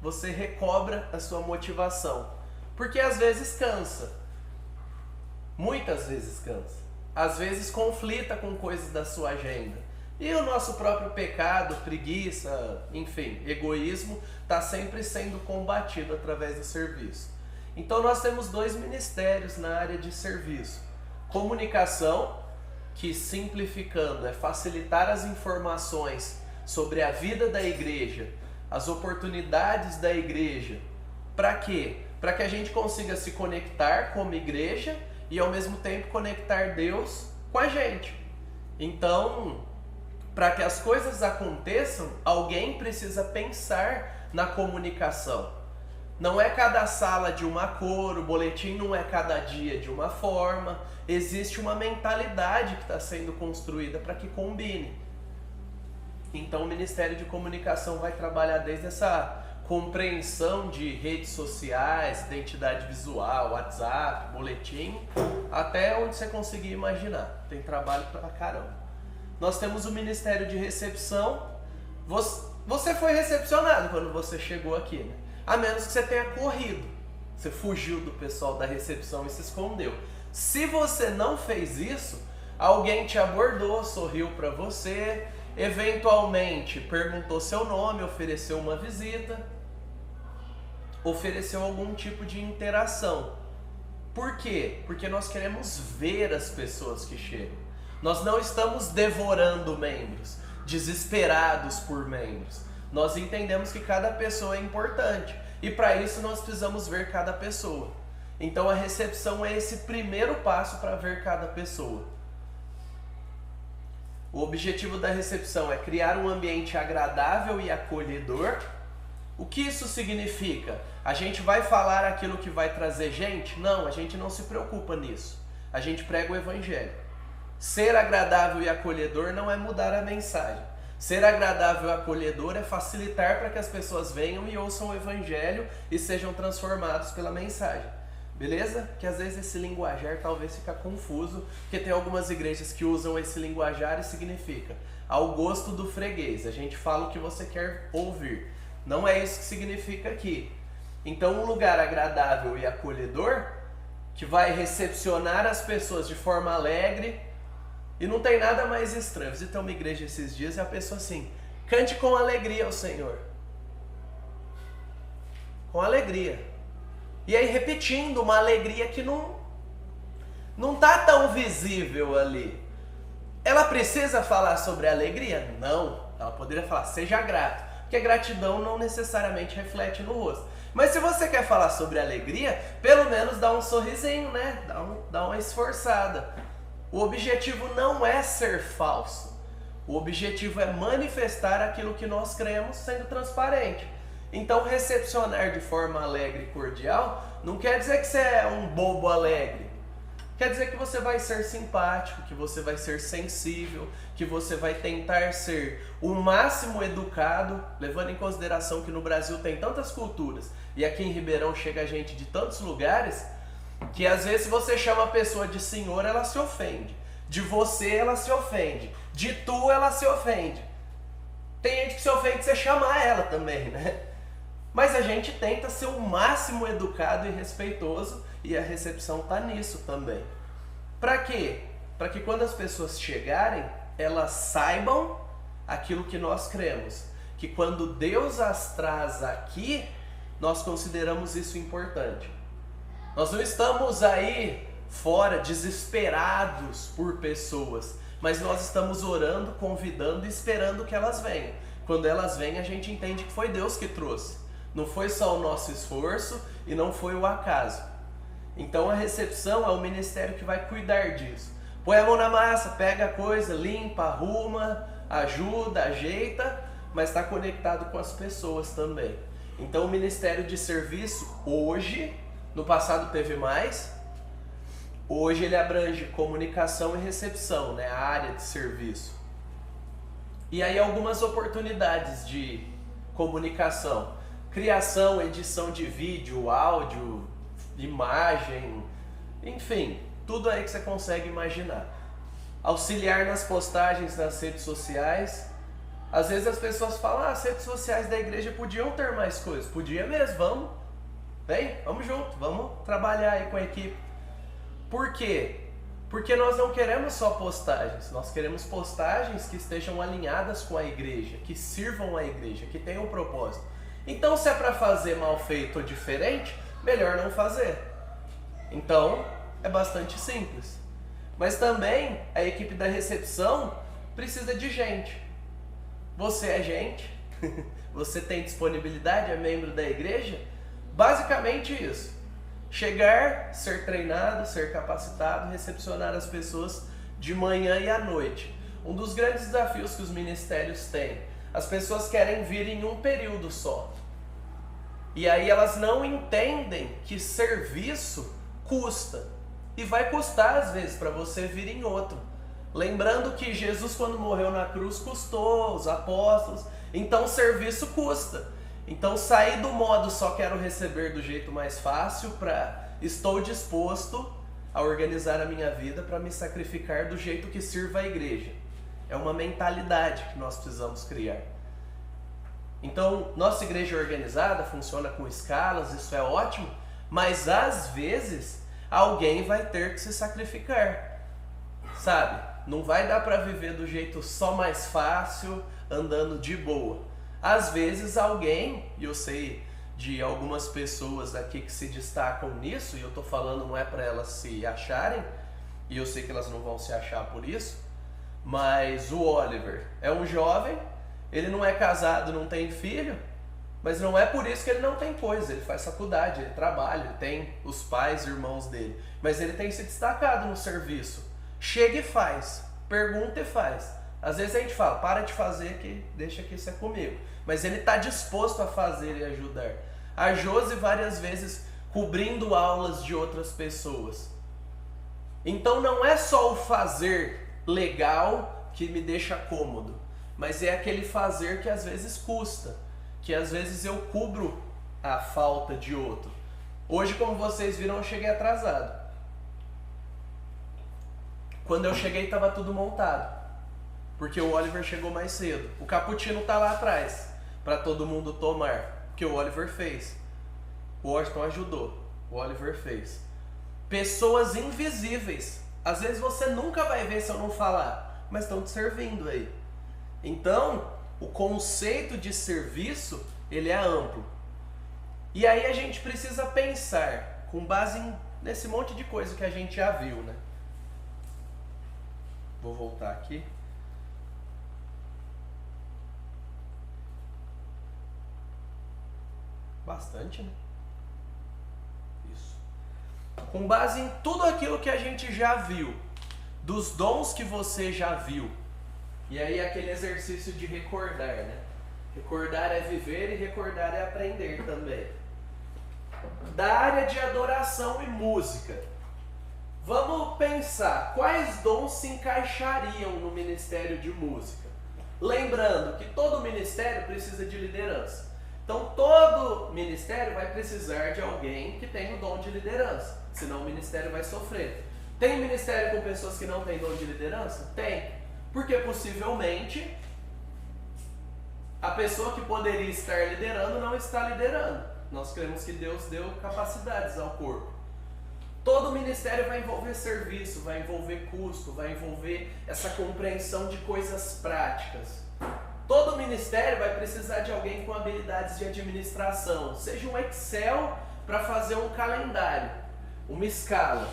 você recobra a sua motivação. Porque às vezes cansa. Muitas vezes cansa. Às vezes conflita com coisas da sua agenda. E o nosso próprio pecado, preguiça, enfim, egoísmo, está sempre sendo combatido através do serviço. Então nós temos 2 ministérios na área de serviço. Comunicação, que simplificando é facilitar as informações sobre a vida da igreja, as oportunidades da igreja. Para quê? Para que a gente consiga se conectar como igreja e ao mesmo tempo conectar Deus com a gente. Então, para que as coisas aconteçam, alguém precisa pensar na comunicação. Não é cada sala de uma cor, o boletim não é cada dia de uma forma. Existe uma mentalidade que está sendo construída para que combine. Então o Ministério de Comunicação vai trabalhar desde essa compreensão de redes sociais, identidade visual, WhatsApp, boletim, até onde você conseguir imaginar. Tem trabalho pra caramba. Nós temos o Ministério de Recepção. Você foi recepcionado quando você chegou aqui, né? A menos que você tenha corrido. Você fugiu do pessoal da recepção e se escondeu. Se você não fez isso, alguém te abordou, sorriu para você, eventualmente perguntou seu nome, ofereceu uma visita, ofereceu algum tipo de interação. Por quê? Porque nós queremos ver as pessoas que chegam. Nós não estamos devorando membros, desesperados por membros. Nós entendemos que cada pessoa é importante e para isso nós precisamos ver cada pessoa. Então a recepção é esse primeiro passo para ver cada pessoa. O objetivo da recepção é criar um ambiente agradável e acolhedor. O que isso significa? A gente vai falar aquilo que vai trazer gente? Não, a gente não se preocupa nisso. A gente prega o evangelho. Ser agradável e acolhedor não é mudar a mensagem. Ser agradável e acolhedor é facilitar para que as pessoas venham e ouçam o evangelho e sejam transformados pela mensagem. Beleza? Que às vezes esse linguajar talvez fica confuso, porque tem algumas igrejas que usam esse linguajar e significa ao gosto do freguês. A gente fala o que você quer ouvir. Não é isso que significa aqui. Então um lugar agradável e acolhedor, que vai recepcionar as pessoas de forma alegre. E não tem nada mais estranho. Visitei uma igreja esses dias e a pessoa assim, cante com alegria ao Senhor. Com alegria. E aí repetindo uma alegria que não tá tão visível ali. Ela precisa falar sobre alegria? Não. Ela poderia falar, seja grato. Porque gratidão não necessariamente reflete no rosto. Mas se você quer falar sobre alegria, pelo menos dá um sorrisinho, né? Dá uma esforçada. O objetivo não é ser falso. O objetivo é manifestar aquilo que nós cremos sendo transparente. Então recepcionar de forma alegre e cordial não quer dizer que você é um bobo alegre. Quer dizer que você vai ser simpático, que você vai ser sensível, que você vai tentar ser o máximo educado, levando em consideração que no Brasil tem tantas culturas e aqui em Ribeirão chega gente de tantos lugares, que às vezes você chama a pessoa de senhor, ela se ofende. De você, ela se ofende. De tu, ela se ofende. Tem gente que se ofende você chamar ela também, né? Mas a gente tenta ser o máximo educado e respeitoso e a recepção tá nisso também. Para quê? Para que quando as pessoas chegarem, elas saibam aquilo que nós cremos. Que quando Deus as traz aqui, nós consideramos isso importante. Nós não estamos aí fora desesperados por pessoas. mas nós estamos orando, convidando e esperando que elas venham. Quando elas vêm, a gente entende que foi Deus que trouxe. Não foi só o nosso esforço e não foi o acaso. Então a recepção é o ministério que vai cuidar disso. Põe a mão na massa, pega a coisa, limpa, arruma, ajuda, ajeita, mas está conectado com as pessoas também. Então o ministério de serviço hoje, no passado teve mais, hoje ele abrange comunicação e recepção, né, a área de serviço. E aí algumas oportunidades de comunicação, criação, edição de vídeo, áudio, imagem, enfim, tudo aí que você consegue imaginar. Auxiliar nas postagens nas redes sociais. Às vezes as pessoas falam, as redes sociais da igreja podiam ter mais coisas. Podia mesmo, vamos. Vem, vamos junto, vamos trabalhar aí com a equipe. Por quê? Porque nós não queremos só postagens, nós queremos postagens que estejam alinhadas com a igreja, que sirvam a igreja, que tenham um propósito. Então, se é para fazer mal feito ou diferente, melhor não fazer. Então, é bastante simples. Mas também a equipe da recepção precisa de gente. Você é gente, você tem disponibilidade, é membro da igreja, basicamente isso. Chegar, ser treinado, ser capacitado, recepcionar as pessoas de manhã e à noite. Um dos grandes desafios que os ministérios têm, as pessoas querem vir em um período só. E aí elas não entendem que serviço custa. E vai custar às vezes para você vir em outro. Lembrando que Jesus, quando morreu na cruz, custou, os apóstolos. Então o serviço custa. Então sair do modo só quero receber do jeito mais fácil para estou disposto a organizar a minha vida para me sacrificar do jeito que sirva a igreja. É uma mentalidade que nós precisamos criar. Então, nossa igreja organizada funciona com escalas, isso é ótimo, mas às vezes alguém vai ter que se sacrificar, sabe? Não vai dar para viver do jeito só mais fácil, andando de boa. Às vezes alguém, e eu sei de algumas pessoas aqui que se destacam nisso, e eu tô falando não é para elas se acharem, e eu sei que elas não vão se achar por isso, mas o Oliver é um jovem, ele não é casado, não tem filho, mas não é por isso que ele não tem coisa, ele faz faculdade, ele trabalha, ele tem os pais, irmãos dele, mas ele tem se destacado no serviço. Chega e faz, pergunta e faz. Às vezes a gente fala, para de fazer que deixa que isso é comigo, mas ele está disposto a fazer e ajudar. A Josi várias vezes cobrindo aulas de outras pessoas. Então não é só o fazer legal que me deixa cômodo, mas é aquele fazer que às vezes custa, que às vezes eu cubro a falta de outro. Hoje, como vocês viram, eu cheguei atrasado. Quando eu cheguei estava tudo montado, porque o Oliver chegou mais cedo. O cappuccino está lá atrás, para todo mundo tomar, que o Oliver fez. O Washington ajudou, o Oliver fez. Pessoas invisíveis, às vezes você nunca vai ver se eu não falar, mas estão te servindo aí. Então, o conceito de serviço, ele é amplo. E aí a gente precisa pensar, com base nesse monte de coisa que a gente já viu, né? Vou voltar aqui. Bastante, né? Isso. Com base em tudo aquilo que a gente já viu, dos dons que você já viu, e aí aquele exercício de recordar, né? Recordar é viver e recordar é aprender também. Da área de adoração e música, vamos pensar quais dons se encaixariam no ministério de música. Lembrando que todo ministério precisa de liderança. Então todo ministério vai precisar de alguém que tenha o dom de liderança, senão o ministério vai sofrer. Tem ministério com pessoas que não têm dom de liderança? Tem. Porque possivelmente a pessoa que poderia estar liderando não está liderando. Nós cremos que Deus deu capacidades ao corpo. Todo ministério vai envolver serviço, vai envolver custo, vai envolver essa compreensão de coisas práticas. Todo ministério vai precisar de alguém com habilidades de administração, seja um Excel para fazer um calendário, uma escala.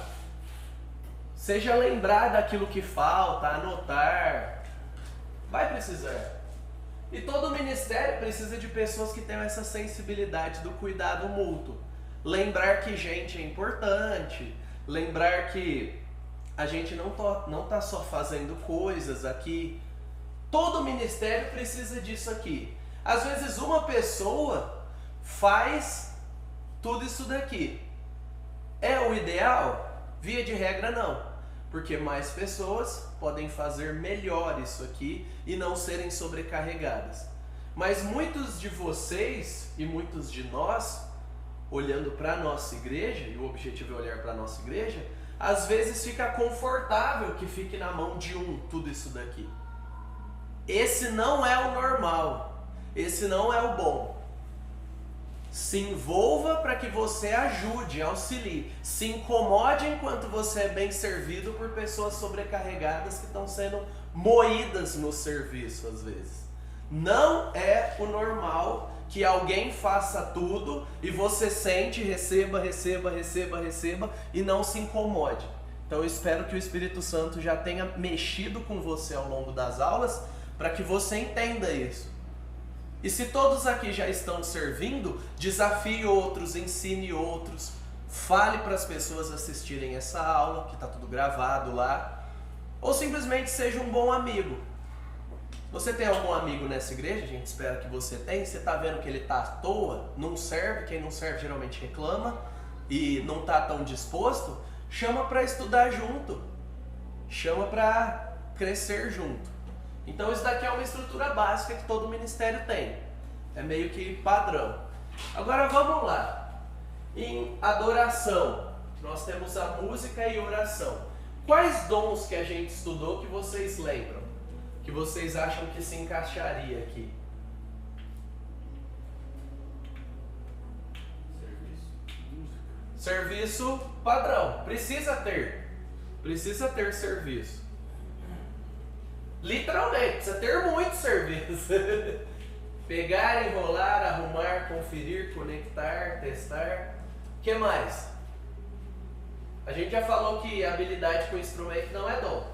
Seja lembrar daquilo que falta, anotar. Vai precisar. E todo ministério precisa de pessoas que tenham essa sensibilidade do cuidado mútuo. Lembrar que gente é importante. Lembrar que a gente não tá só fazendo coisas aqui. Todo ministério precisa disso aqui. Às vezes uma pessoa faz tudo isso daqui. É o ideal? Via de regra não. Porque mais pessoas podem fazer melhor isso aqui e não serem sobrecarregadas. Mas muitos de vocês e muitos de nós, olhando para a nossa igreja, e o objetivo é olhar para a nossa igreja, às vezes fica confortável que fique na mão de tudo isso daqui. Esse não é o normal, esse não é o bom. Se envolva para que você ajude, auxilie. Se incomode enquanto você é bem servido por pessoas sobrecarregadas que estão sendo moídas no serviço às vezes. Não é o normal que alguém faça tudo e você sente, receba e não se incomode. Então eu espero que o Espírito Santo já tenha mexido com você ao longo das aulas para que você entenda isso. E se todos aqui já estão servindo, desafie outros, ensine outros, fale para as pessoas assistirem essa aula, que está tudo gravado lá, ou simplesmente seja um bom amigo. Você tem algum amigo nessa igreja? A gente espera que você tenha. Você está vendo que ele está à toa, não serve, quem não serve geralmente reclama e não está tão disposto, chama para estudar junto, chama para crescer junto. Então isso daqui é uma estrutura básica que todo ministério tem. É meio que padrão. Agora vamos lá. Em adoração, nós temos a música e oração. Quais dons que a gente estudou que vocês lembram? Que vocês acham que se encaixaria aqui? Serviço padrão. Precisa ter serviço. Literalmente, precisa ter muito serviço. Pegar, enrolar, arrumar, conferir, conectar, testar. O que mais? A gente já falou que habilidade com instrumento não é dom.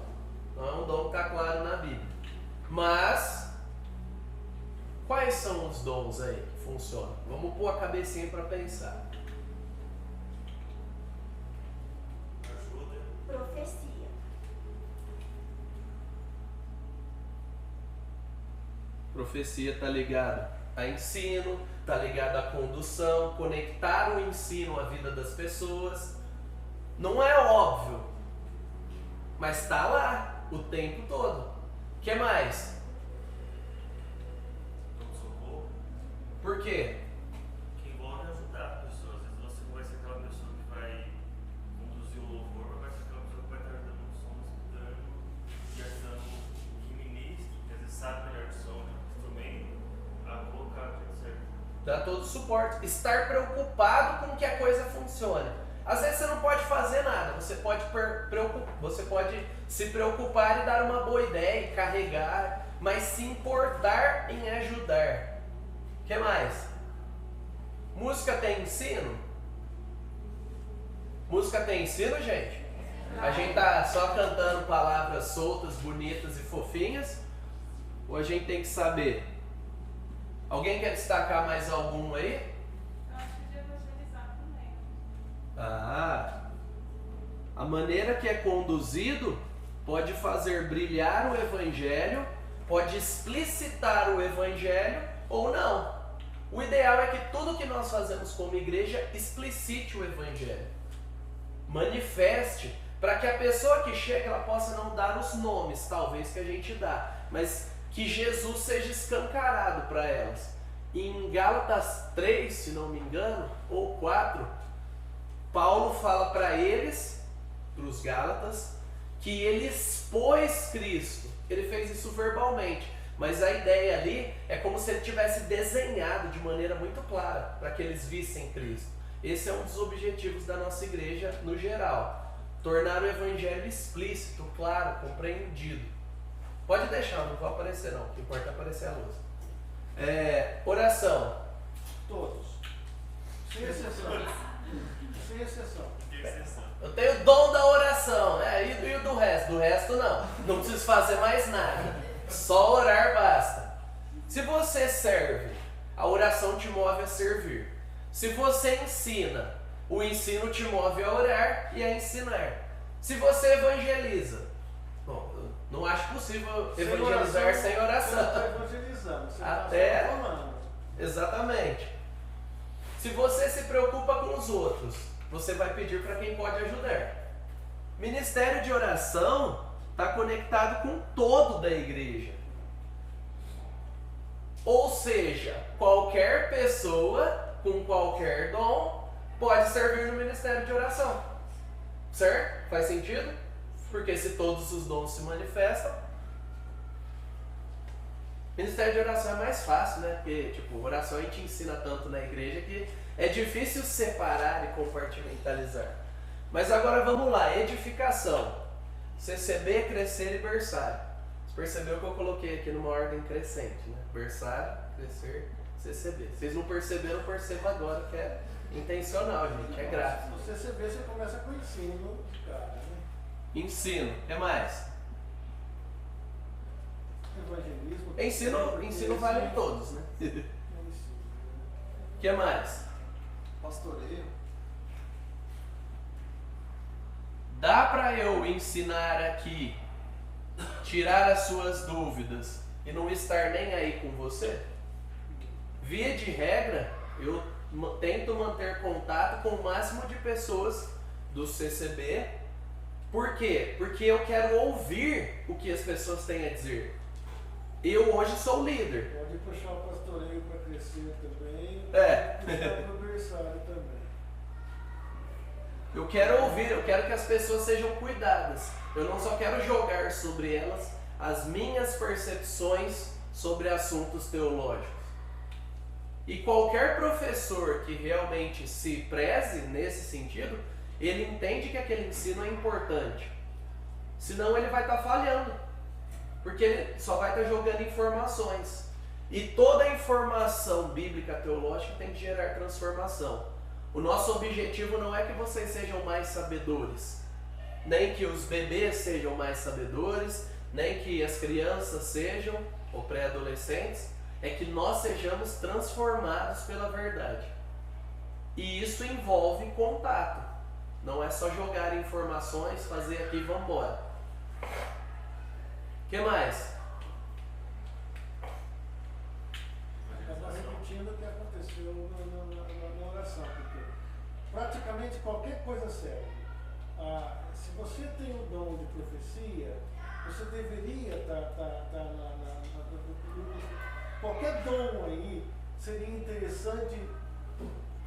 Não é um dom que está claro na Bíblia. Mas, quais são os dons aí que funcionam? Vamos pôr a cabecinha para pensar. Profecia. Profecia está ligada a ensino, está ligada à condução, conectar o ensino à vida das pessoas. Não é óbvio, mas está lá o tempo todo. O que mais? Socorro. Por quê? Que envolve ajudar a pessoa. Às vezes você não vai ser aquela pessoa que vai conduzir o louvor, mas vai ser aquela pessoa que vai estar dando um som, escutando e ajudando o ministro, que às vezes sabe melhor de som, né? A colocar aquilo certo. Dá todo o suporte. Estar preocupado com que a coisa funcione. Às vezes você não pode fazer nada, você pode se preocupar e dar uma boa ideia, carregar, mas se importar em ajudar. O que mais? Música tem ensino? Música tem ensino, gente? A gente tá só cantando palavras soltas, bonitas e fofinhas? Ou a gente tem que saber? Alguém quer destacar mais algum aí? Eu acho que de evangelizar também. A maneira que é conduzido pode fazer brilhar o evangelho, pode explicitar o evangelho ou não. O ideal é que tudo que nós fazemos como igreja explicite o evangelho, manifeste, para que a pessoa que chega ela possa não dar os nomes, talvez, que a gente dá, mas que Jesus seja escancarado para elas. Em Gálatas 3, se não me engano, ou 4, Paulo fala para eles, para os Gálatas, que ele expôs Cristo. Ele fez isso verbalmente, mas a ideia ali é como se ele tivesse desenhado de maneira muito clara para que eles vissem Cristo. Esse é um dos objetivos da nossa igreja no geral. Tornar o evangelho explícito, claro, compreendido. Pode deixar, não vai aparecer não, o que importa é aparecer a luz. Oração. Todos. Sem exceção. sem exceção. Que exceção. Eu tenho o dom da oração, né? E o do resto? Do resto não. Não preciso fazer mais nada. Só orar basta. Se você serve, a oração te move a servir. Se você ensina, o ensino te move a orar e a ensinar. Se você evangeliza, bom, eu não acho possível evangelizar sem oração. Você está evangelizando, você Até- está falando. Exatamente. Se você se preocupa com os outros, você vai pedir para quem pode ajudar. Ministério de oração está conectado com todo da igreja. Ou seja, qualquer pessoa com qualquer dom pode servir no ministério de oração. Certo? Faz sentido? Porque se todos os dons se manifestam, ministério de oração é mais fácil, né? Porque, tipo, oração a gente ensina tanto na igreja que é difícil separar e compartimentalizar. Mas agora vamos lá, edificação. CCB, crescer e berçário. Você percebeu que eu coloquei aqui numa ordem crescente, né? Berçário, crescer, CCB. Vocês não perceberam, perceba agora que é intencional, gente, é gráfico. No CCB você começa com o ensino de cara, né? Ensino, o que mais? Evangelismo. Ensino vale em todos, né? O que mais? Pastoreio. Dá para eu ensinar aqui, tirar as suas dúvidas e não estar nem aí com você? Via de regra, eu tento manter contato com o máximo de pessoas do CCB. Por quê? Porque eu quero ouvir o que as pessoas têm a dizer. Eu hoje sou líder. Pode puxar o pastoreio para crescer também. É. Puxar para o berçário também. Eu quero ouvir, eu quero que as pessoas sejam cuidadas. Eu não só quero jogar sobre elas as minhas percepções sobre assuntos teológicos. E qualquer professor que realmente se preze nesse sentido, ele entende que aquele ensino é importante. Senão ele vai estar falhando. Porque ele só vai estar jogando informações. E toda informação bíblica teológica tem que gerar transformação. O nosso objetivo não é que vocês sejam mais sabedores, nem que os bebês sejam mais sabedores, nem que as crianças sejam, ou pré-adolescentes, é que nós sejamos transformados pela verdade. E isso envolve contato. Não é só jogar informações, fazer aqui e vamos embora. O que mais? Acaba repetindo o que aconteceu na oração, porque praticamente qualquer coisa serve. Se você tem o dom de profecia, você deveria qualquer dom aí seria interessante,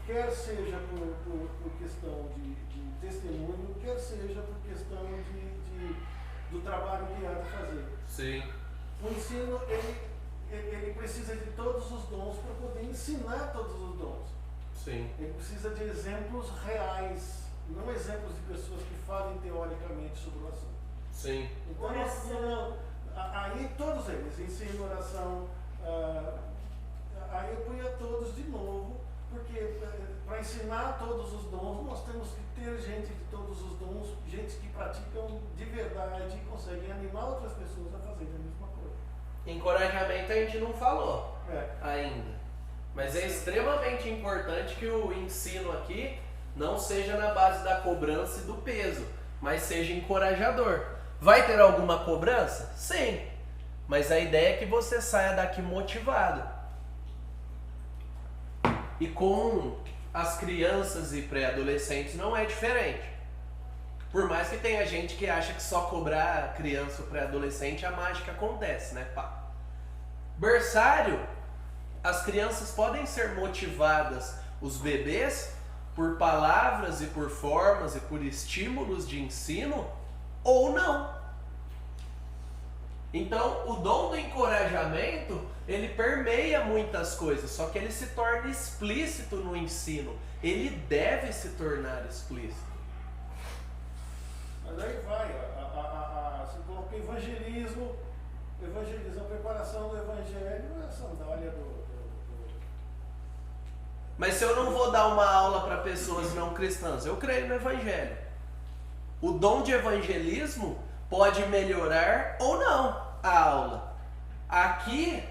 quer seja por questão de testemunho, quer seja por questão do trabalho que há de fazer. Sim. O ensino, ele precisa de todos os dons para poder ensinar todos os dons. Sim. Ele precisa de exemplos reais, não exemplos de pessoas que falem teoricamente sobre o assunto. Sim. Então, aí todos eles, ensino, oração, aí eu punha todos de novo, porque para ensinar todos os dons, nós temos que ter gente de todos os dons, gente que praticam de verdade e conseguem animar outras pessoas a fazerem a mesma coisa. Encorajamento a gente não falou É. ainda. Mas é extremamente importante que o ensino aqui não seja na base da cobrança e do peso, mas seja encorajador. Vai ter alguma cobrança? Sim. Mas a ideia é que você saia daqui motivado. E com as crianças e pré-adolescentes não é diferente. Por mais que tenha gente que acha que só cobrar criança ou pré-adolescente a mágica acontece, né, pá? Berçário, as crianças podem ser motivadas, os bebês, por palavras e por formas e por estímulos de ensino, ou não. Então, o dom do encorajamento, ele permeia muitas coisas, só que ele se torna explícito no ensino. Ele deve se tornar explícito. Mas aí vai, você coloca evangelismo, a preparação do evangelho é a sandália Mas se eu não vou dar uma aula para pessoas não cristãs, eu creio no Evangelho. O dom de evangelismo pode melhorar ou não a aula. Aqui,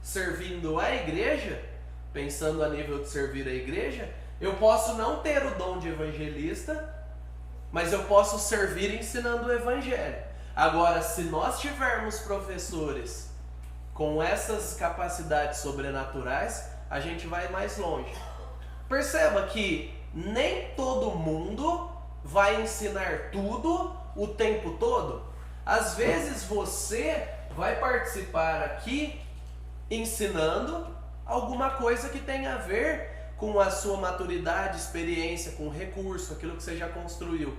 servindo a igreja, pensando a nível de servir a igreja, eu posso não ter o dom de evangelista, mas eu posso servir ensinando o Evangelho. Agora, se nós tivermos professores com essas capacidades sobrenaturais, a gente vai mais longe. Perceba que nem todo mundo vai ensinar tudo o tempo todo. Às vezes você vai participar aqui ensinando alguma coisa que tenha a ver com a sua maturidade, experiência, com o recurso, aquilo que você já construiu.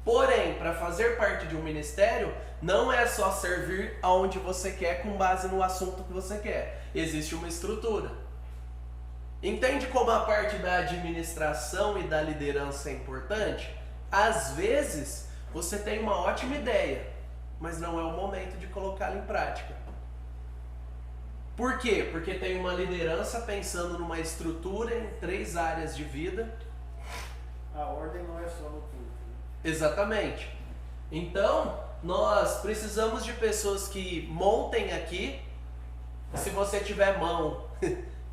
Porém, para fazer parte de um ministério, não é só servir aonde você quer com base no assunto que você quer. Existe uma estrutura. Entende como a parte da administração e da liderança é importante? Às vezes, você tem uma ótima ideia, mas não é o momento de colocá-la em prática. Por quê? Porque tem uma liderança pensando numa estrutura em 3 áreas de vida. A ordem não é só no culto. Exatamente. Então, nós precisamos de pessoas que montem aqui. Se você tiver mão,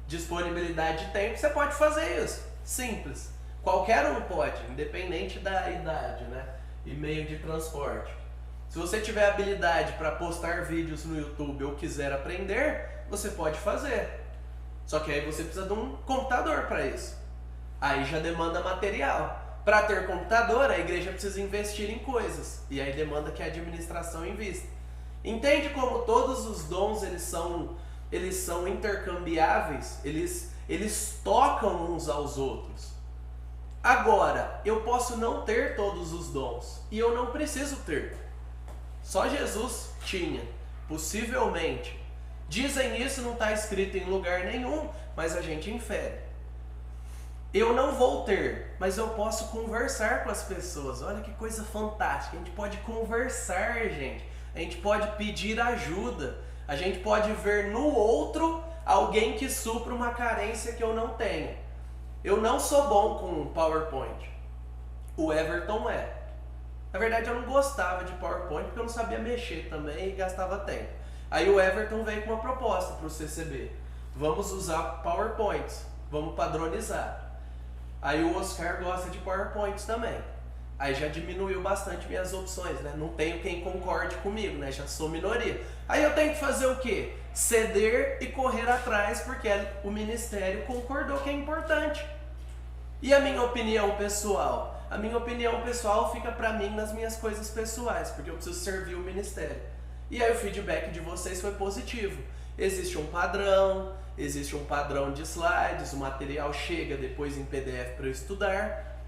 disponibilidade de tempo, você pode fazer isso. Simples. Qualquer um pode, independente da idade, né? E meio de transporte. Se você tiver habilidade para postar vídeos no YouTube ou quiser aprender, você pode fazer. Só que aí você precisa de um computador para isso. Aí já demanda material. Para ter computador, a igreja precisa investir em coisas. E aí demanda que a administração invista. Entende como todos os dons eles são intercambiáveis? Eles tocam uns aos outros. Agora, eu posso não ter todos os dons. E eu não preciso ter. Só Jesus tinha. Possivelmente. Dizem isso, não está escrito em lugar nenhum, mas a gente infere. Eu não vou ter, mas eu posso conversar com as pessoas. Olha que coisa fantástica. A gente pode conversar, gente. A gente pode pedir ajuda. A gente pode ver no outro alguém que supra uma carência que eu não tenho. Eu não sou bom com PowerPoint. O Everton é. Na verdade, eu não gostava de PowerPoint porque eu não sabia mexer também e gastava tempo. Aí o Everton veio com uma proposta para o CCB. Vamos usar PowerPoints. Vamos padronizar. Aí o Oscar gosta de PowerPoints também. Aí já diminuiu bastante minhas opções, né? Não tenho quem concorde comigo, né? Já sou minoria. Aí eu tenho que fazer o quê? Ceder e correr atrás, porque o ministério concordou que é importante. E a minha opinião pessoal? A minha opinião pessoal fica pra mim nas minhas coisas pessoais, porque eu preciso servir o ministério. E aí o feedback de vocês foi positivo. Existe um padrão de slides, o material chega depois em PDF para eu estudar.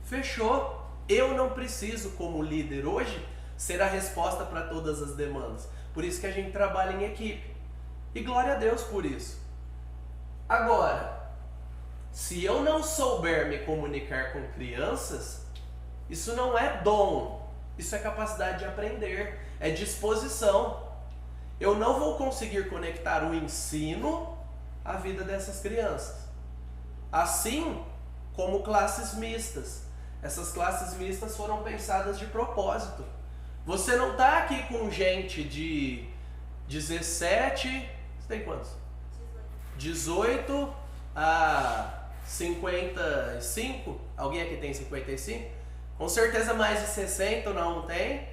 Fechou. Eu não preciso, como líder hoje, ser a resposta para todas as demandas. Por isso que a gente trabalha em equipe. E glória a Deus por isso. Agora, se eu não souber me comunicar com crianças, isso não é dom. Isso é capacidade de aprender, é disposição. Eu não vou conseguir conectar o ensino à vida dessas crianças. Assim como classes mistas. Essas classes mistas foram pensadas de propósito. Você não está aqui com gente de 17... Você tem quantos? 18 a 55? Alguém aqui tem 55? Com certeza mais de 60 não tem.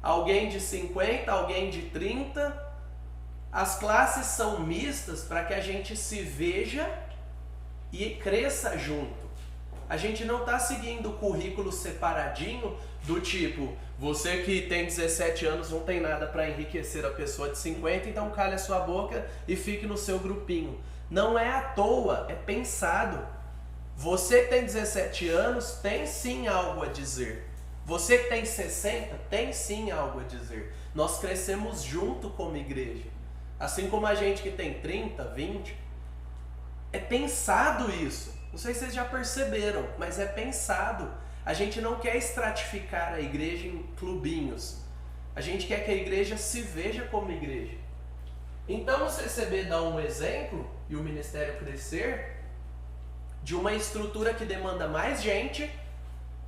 Alguém de 50, alguém de 30. As classes são mistas para que a gente se veja e cresça junto. A gente não está seguindo o currículo separadinho do tipo, você que tem 17 anos não tem nada para enriquecer a pessoa de 50, então calhe a sua boca e fique no seu grupinho. Não é à toa, é pensado. Você que tem 17 anos tem sim algo a dizer. Você que tem 60 tem sim algo a dizer. Nós crescemos junto como igreja. Assim como a gente que tem 30, 20, é pensado isso. Não sei se vocês já perceberam, mas é pensado. A gente não quer estratificar a igreja em clubinhos. A gente quer que a igreja se veja como igreja. Então o CCB dá um exemplo e o ministério crescer, de uma estrutura que demanda mais gente,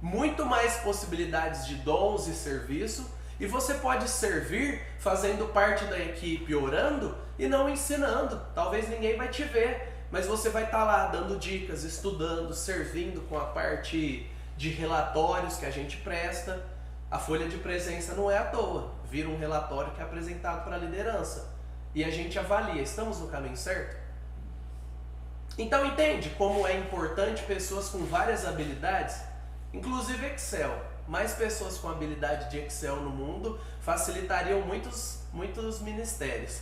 muito mais possibilidades de dons e serviço, e você pode servir fazendo parte da equipe, orando e não ensinando. Talvez ninguém vai te ver, mas você vai estar lá dando dicas, estudando, servindo com a parte de relatórios que a gente presta. A folha de presença não é à toa, vira um relatório que é apresentado para a liderança. E a gente avalia, estamos no caminho certo? Então entende como é importante pessoas com várias habilidades, inclusive Excel. Mais pessoas com habilidade de Excel no mundo facilitariam muitos ministérios,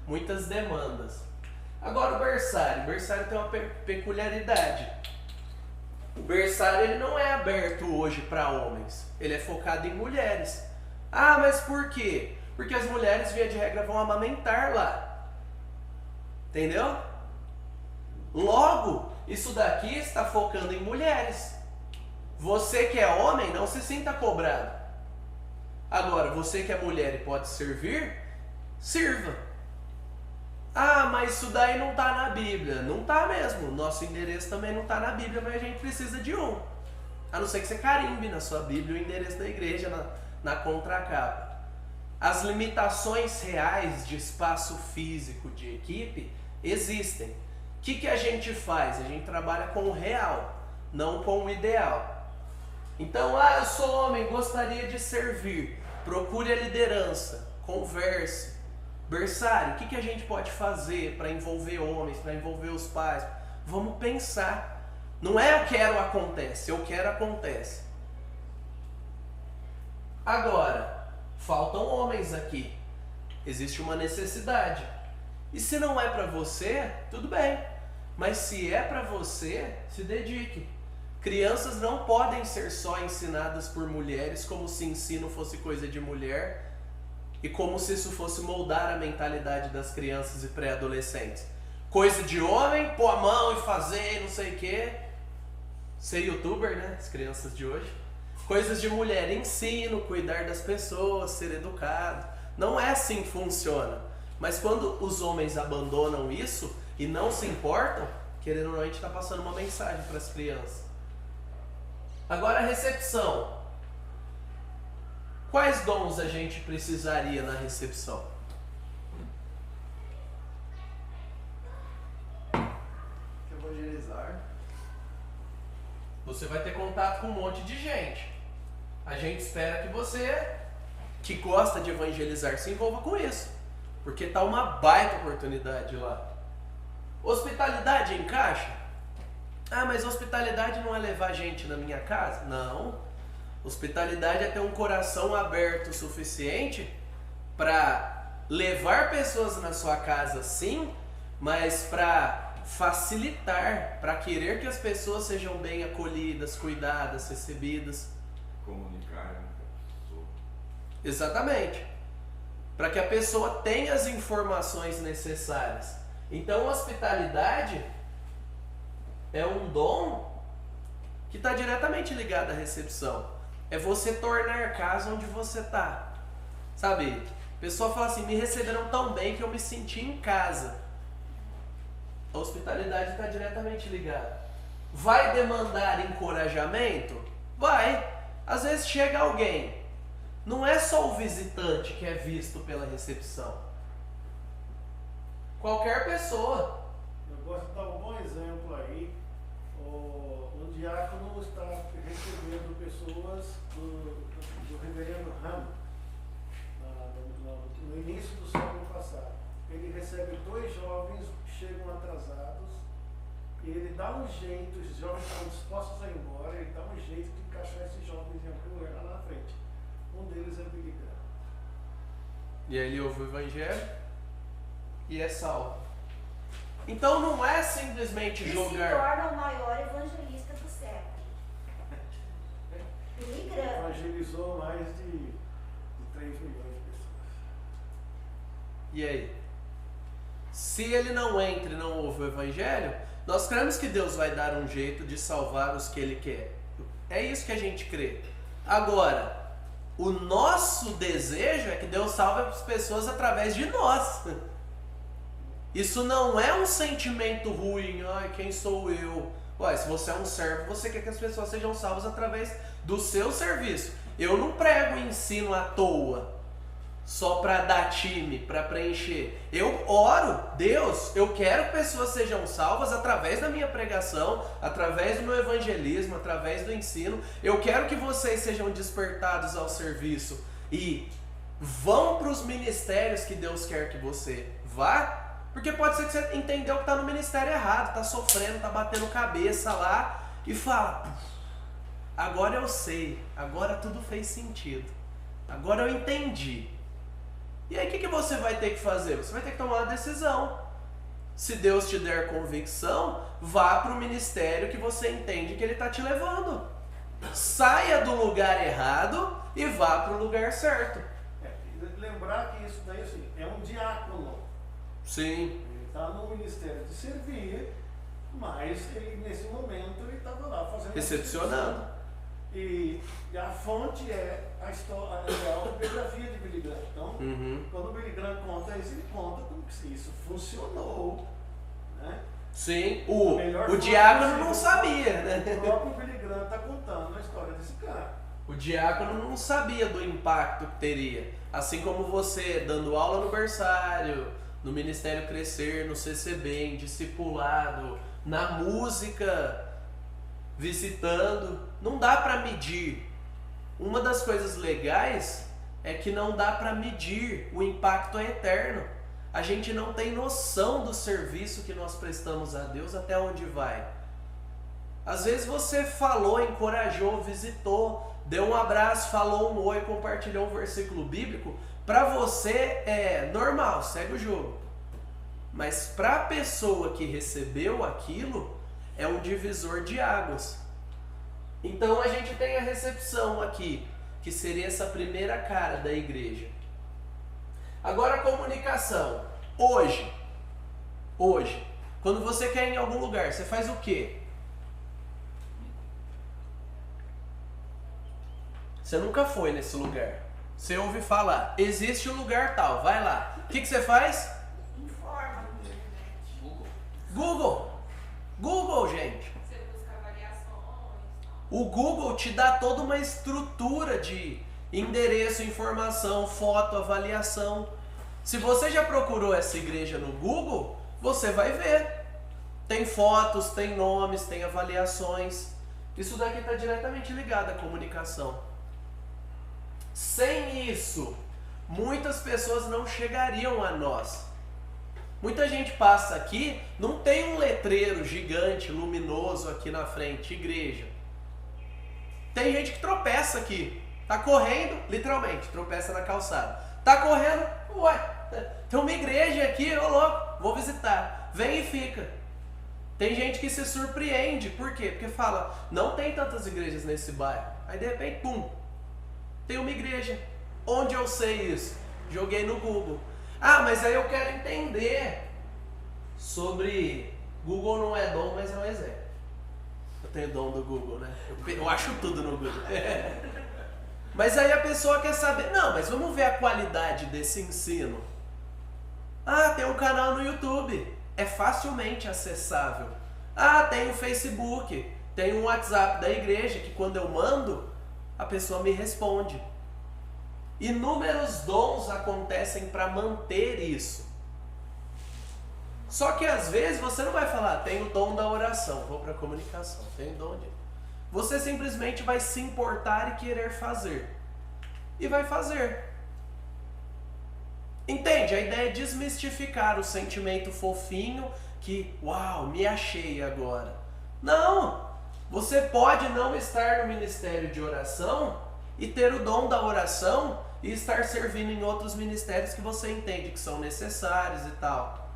muitas demandas. Agora o berçário tem uma peculiaridade. O berçário ele não é aberto hoje para homens, ele é focado em mulheres. Ah, mas por quê? Porque as mulheres, via de regra, vão amamentar lá. Entendeu? Logo, isso daqui está focando em mulheres. Você que é homem, não se sinta cobrado. Agora, você que é mulher e pode servir, sirva. Ah, mas isso daí não está na Bíblia. Não está mesmo. Nosso endereço também não está na Bíblia, mas a gente precisa de um. A não ser que você carimbe na sua Bíblia o endereço da igreja na contracapa. As limitações reais de espaço físico de equipe existem. O que a gente faz? A gente trabalha com o real, não com o ideal. Então, eu sou homem, gostaria de servir. Procure a liderança, converse. Berçário, o que a gente pode fazer para envolver homens, para envolver os pais? Vamos pensar. Não é eu quero, acontece. Eu quero, acontece. Agora, faltam homens aqui. Existe uma necessidade. E se não é para você, tudo bem. Mas se é para você, se dedique. Crianças não podem ser só ensinadas por mulheres, como se ensino fosse coisa de mulher e como se isso fosse moldar a mentalidade das crianças e pré-adolescentes. Coisa de homem, pôr a mão e fazer, não sei o quê. Ser youtuber, né? As crianças de hoje. Coisas de mulher, ensino, cuidar das pessoas, ser educado. Não é assim que funciona. Mas quando os homens abandonam isso e não se importam, querendo ou não, a gente está passando uma mensagem para as crianças. Agora a recepção. Quais dons a gente precisaria na recepção? Evangelizar. Você vai ter contato com um monte de gente. A gente espera que você, que gosta de evangelizar, se envolva com isso. Porque tá uma baita oportunidade lá. Hospitalidade encaixa? Ah, mas hospitalidade não é levar gente na minha casa? Não. Hospitalidade é ter um coração aberto o suficiente para levar pessoas na sua casa, sim, mas para facilitar, para querer que as pessoas sejam bem acolhidas, cuidadas, recebidas. Comunicar com a pessoa. Exatamente. Para que a pessoa tenha as informações necessárias. Então, hospitalidade é um dom que está diretamente ligado à recepção. É você tornar casa onde você está. Sabe? A pessoa fala assim, me receberam tão bem que eu me senti em casa. A hospitalidade está diretamente ligada. Vai demandar encorajamento? Vai. Às vezes chega alguém. Não é só o visitante que é visto pela recepção. Qualquer pessoa. Eu gosto de dar um bom exemplo aí. Um diácono está recebendo pessoas do reverendo Ram, no início do século passado. Ele recebe 2 jovens que chegam atrasados e ele dá um jeito, os jovens estão dispostos a ir embora, ele dá um jeito de encaixar esses jovens em algum lugar lá na frente. Um deles é Billy Graham. E aí ele ouve o evangelho e é salvo. Então não é simplesmente E jogar. se torna o maior evangelista do século. Billy Graham. Evangelizou mais de 3 milhões de pessoas. E aí? Se ele não entra e não ouve o evangelho, nós cremos que Deus vai dar um jeito de salvar os que ele quer. É isso que a gente crê. Agora, o nosso desejo é que Deus salve as pessoas através de nós. Isso não é um sentimento ruim, ai, quem sou eu? Ué, se você é um servo, você quer que as pessoas sejam salvas através do seu serviço. Eu não prego ensino à toa, só para dar time, para preencher. Eu oro, Deus, eu quero que pessoas sejam salvas através da minha pregação, através do meu evangelismo, através do ensino. Eu quero que vocês sejam despertados ao serviço e vão para os ministérios que Deus quer que você vá. Porque pode ser que você entendeu que está no ministério errado, está sofrendo, está batendo cabeça lá e fala, agora eu sei, agora tudo fez sentido, agora eu entendi. E aí o que você vai ter que fazer? Você vai ter que tomar uma decisão. Se Deus te der convicção, vá para o ministério que você entende que Ele está te levando. Saia do lugar errado e vá para o lugar certo. Lembrar que isso daí assim, é um diácono. Sim. Ele está no ministério de servir, mas ele, nesse momento ele estava lá fazendo recepcionando. E a fonte é a história, a autobiografia de Billy Graham. Então, quando o Billy Graham conta isso, ele conta como que isso funcionou, né? Sim, o diácono não sabia, né? O próprio Billy Graham está contando a história desse cara. O diácono não sabia do impacto que teria. Assim como você dando aula no berçário, no Ministério Crescer, no CCB, em discipulado, na música, visitando, não dá para medir. Uma das coisas legais é que não dá para medir, o impacto é eterno. A gente não tem noção do serviço que nós prestamos a Deus até onde vai. Às vezes você falou, encorajou, visitou, deu um abraço, falou um oi, compartilhou um versículo bíblico. Para você é normal, segue o jogo. Mas para a pessoa que recebeu aquilo, é um divisor de águas. Então a gente tem a recepção aqui, que seria essa primeira cara da igreja. Agora a comunicação. Hoje, quando você quer ir em algum lugar, você faz o quê? Você nunca foi nesse lugar. Você ouve falar, existe um lugar tal, vai lá. O que você faz? Informa. Google, gente. Você busca avaliações. O Google te dá toda uma estrutura de endereço, informação, foto, avaliação. Se você já procurou essa igreja no Google, você vai ver. Tem fotos, tem nomes, tem avaliações. Isso daqui está diretamente ligado à comunicação. Sem isso, muitas pessoas não chegariam a nós. Muita gente passa aqui, não tem um letreiro gigante, luminoso aqui na frente, igreja. Tem gente que tropeça aqui, tá correndo, literalmente, tropeça na calçada. Tá correndo, ué, tem uma igreja aqui, ô louco, vou visitar. Vem e fica. Tem gente que se surpreende, por quê? Porque fala, não tem tantas igrejas nesse bairro. Aí de repente, pum, tem uma igreja. Onde eu sei isso? Joguei no Google. Ah, mas aí eu quero entender sobre... Google não é dom, mas é um exemplo. Eu tenho dom do Google, né? Eu acho tudo no Google. Mas aí a pessoa quer saber, não, mas vamos ver a qualidade desse ensino. Ah, tem um canal no YouTube. É facilmente acessável. Ah, tem o Facebook. Tem um WhatsApp da igreja que quando eu mando, a pessoa me responde. Inúmeros dons acontecem para manter isso. Só que às vezes você não vai falar, tem o dom da oração, vou para a comunicação, tem o dom de... Você simplesmente vai se importar e querer fazer. E vai fazer. Entende? A ideia é desmistificar o sentimento fofinho que, uau, me achei agora. Não! Você pode não estar no ministério de oração e ter o dom da oração e estar servindo em outros ministérios que você entende que são necessários e tal.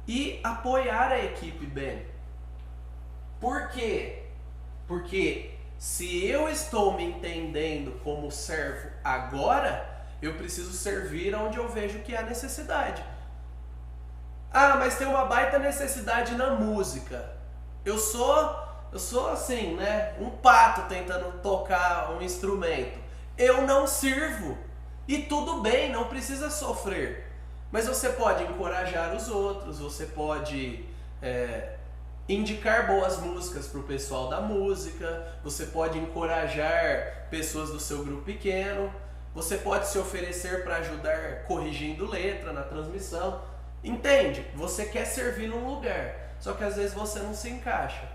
E apoiar a equipe bem. Por quê? Porque se eu estou me entendendo como servo agora, eu preciso servir onde eu vejo que há necessidade. Ah, mas tem uma baita necessidade na música. Eu sou assim, né? Um pato tentando tocar um instrumento. Eu não sirvo. E tudo bem, não precisa sofrer. Mas você pode encorajar os outros, você pode indicar boas músicas para o pessoal da música, você pode encorajar pessoas do seu grupo pequeno, você pode se oferecer para ajudar corrigindo letra na transmissão. Entende? Você quer servir num lugar, só que às vezes você não se encaixa.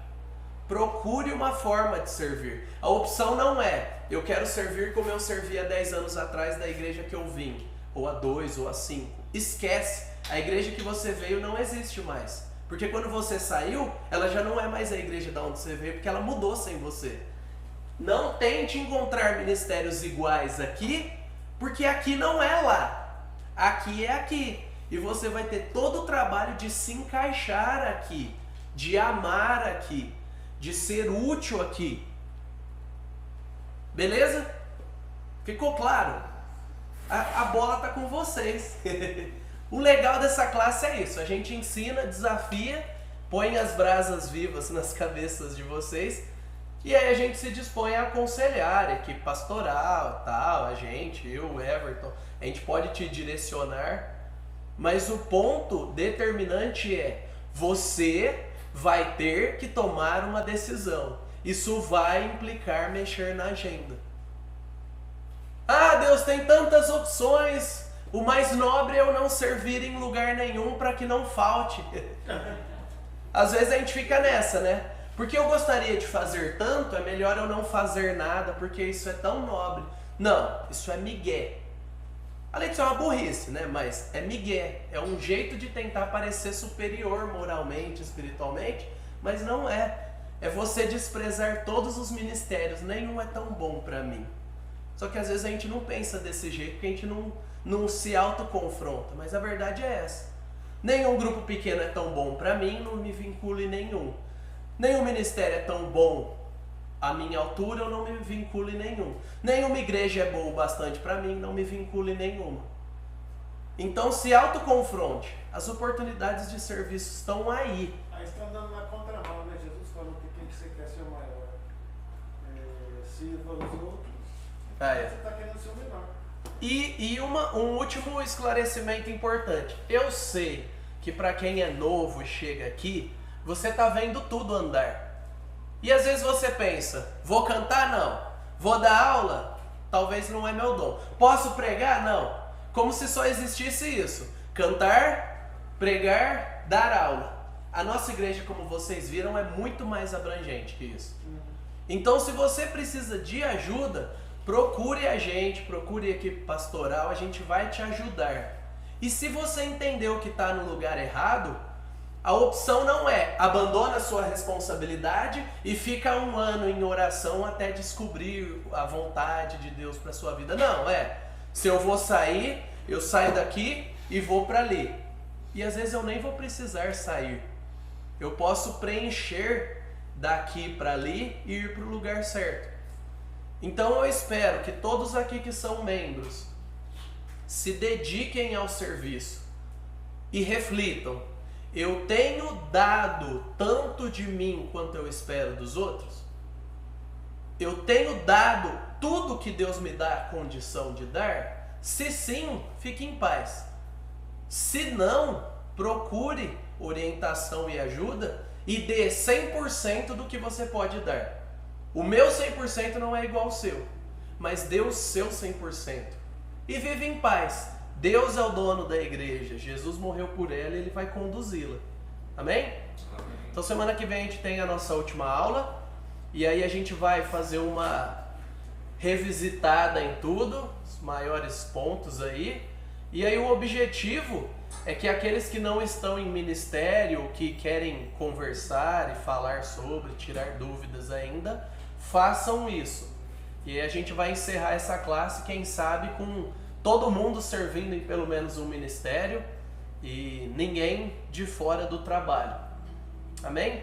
Procure uma forma de servir. A opção não é, eu quero servir como eu servia 10 anos atrás da igreja que eu vim, ou há 2 ou há 5. Esquece, a igreja que você veio não existe mais. Porque quando você saiu, ela já não é mais a igreja da onde você veio, porque ela mudou sem você. Não tente encontrar ministérios iguais aqui, porque aqui não é lá. Aqui é aqui. E você vai ter todo o trabalho de se encaixar aqui, de amar aqui, de ser útil aqui. Beleza? Ficou claro? A bola está com vocês. O legal dessa classe é isso. A gente ensina, desafia, põe as brasas vivas nas cabeças de vocês. E aí a gente se dispõe a aconselhar, a equipe pastoral, tal, a gente, eu, o Everton. A gente pode te direcionar. Mas o ponto determinante é, você vai ter que tomar uma decisão. Isso vai implicar mexer na agenda. Ah, Deus, tem tantas opções. O mais nobre é eu não servir em lugar nenhum para que não falte. Às vezes a gente fica nessa, né? Porque eu gostaria de fazer tanto, é melhor eu não fazer nada, porque isso é tão nobre. Não, isso é migué. Além de ser uma burrice, né? Mas é migué. É um jeito de tentar parecer superior moralmente, espiritualmente, mas não é. É você desprezar todos os ministérios. Nenhum é tão bom para mim. Só que às vezes a gente não pensa desse jeito, porque a gente não se autoconfronta. Mas a verdade é essa. Nenhum grupo pequeno é tão bom para mim, não me vinculo em nenhum. Nenhum ministério é tão bom à minha altura, eu não me vinculo em nenhum. Nenhuma igreja é boa o bastante para mim, não me vinculo em nenhuma. Então se autoconfronte. As oportunidades de serviço estão aí. Aí está andando na contramão, né? Jesus falou que quem que você quer ser o maior. Sirva os outros. Você está querendo ser o menor. E um último esclarecimento importante. Eu sei que para quem é novo e chega aqui, você está vendo tudo andar. E às vezes você pensa, vou cantar? Não. Vou dar aula? Talvez não é meu dom. Posso pregar? Não. Como se só existisse isso. Cantar, pregar, dar aula. A nossa igreja, como vocês viram, é muito mais abrangente que isso. Então, se você precisa de ajuda, procure a gente, procure a equipe pastoral, a gente vai te ajudar. E se você entendeu que está no lugar errado, a opção não é abandona a sua responsabilidade e fica um ano em oração até descobrir a vontade de Deus para sua vida. Não, se eu vou sair, eu saio daqui e vou para ali. E às vezes eu nem vou precisar sair. Eu posso preencher daqui para ali e ir para o lugar certo. Então eu espero que todos aqui que são membros se dediquem ao serviço e reflitam. Eu tenho dado tanto de mim quanto eu espero dos outros? Eu tenho dado tudo que Deus me dá a condição de dar? Se sim, fique em paz. Se não, procure orientação e ajuda e dê 100% do que você pode dar. O meu 100% não é igual ao seu, mas dê o seu 100%. E vive em paz. Deus é o dono da igreja, Jesus morreu por ela e Ele vai conduzi-la. Amém? Então semana que vem a gente tem a nossa última aula e aí a gente vai fazer uma revisitada em tudo, os maiores pontos aí. E aí o objetivo é que aqueles que não estão em ministério, que querem conversar e falar sobre, tirar dúvidas ainda, façam isso. E aí a gente vai encerrar essa classe, quem sabe, com todo mundo servindo em pelo menos um ministério e ninguém de fora do trabalho. Amém?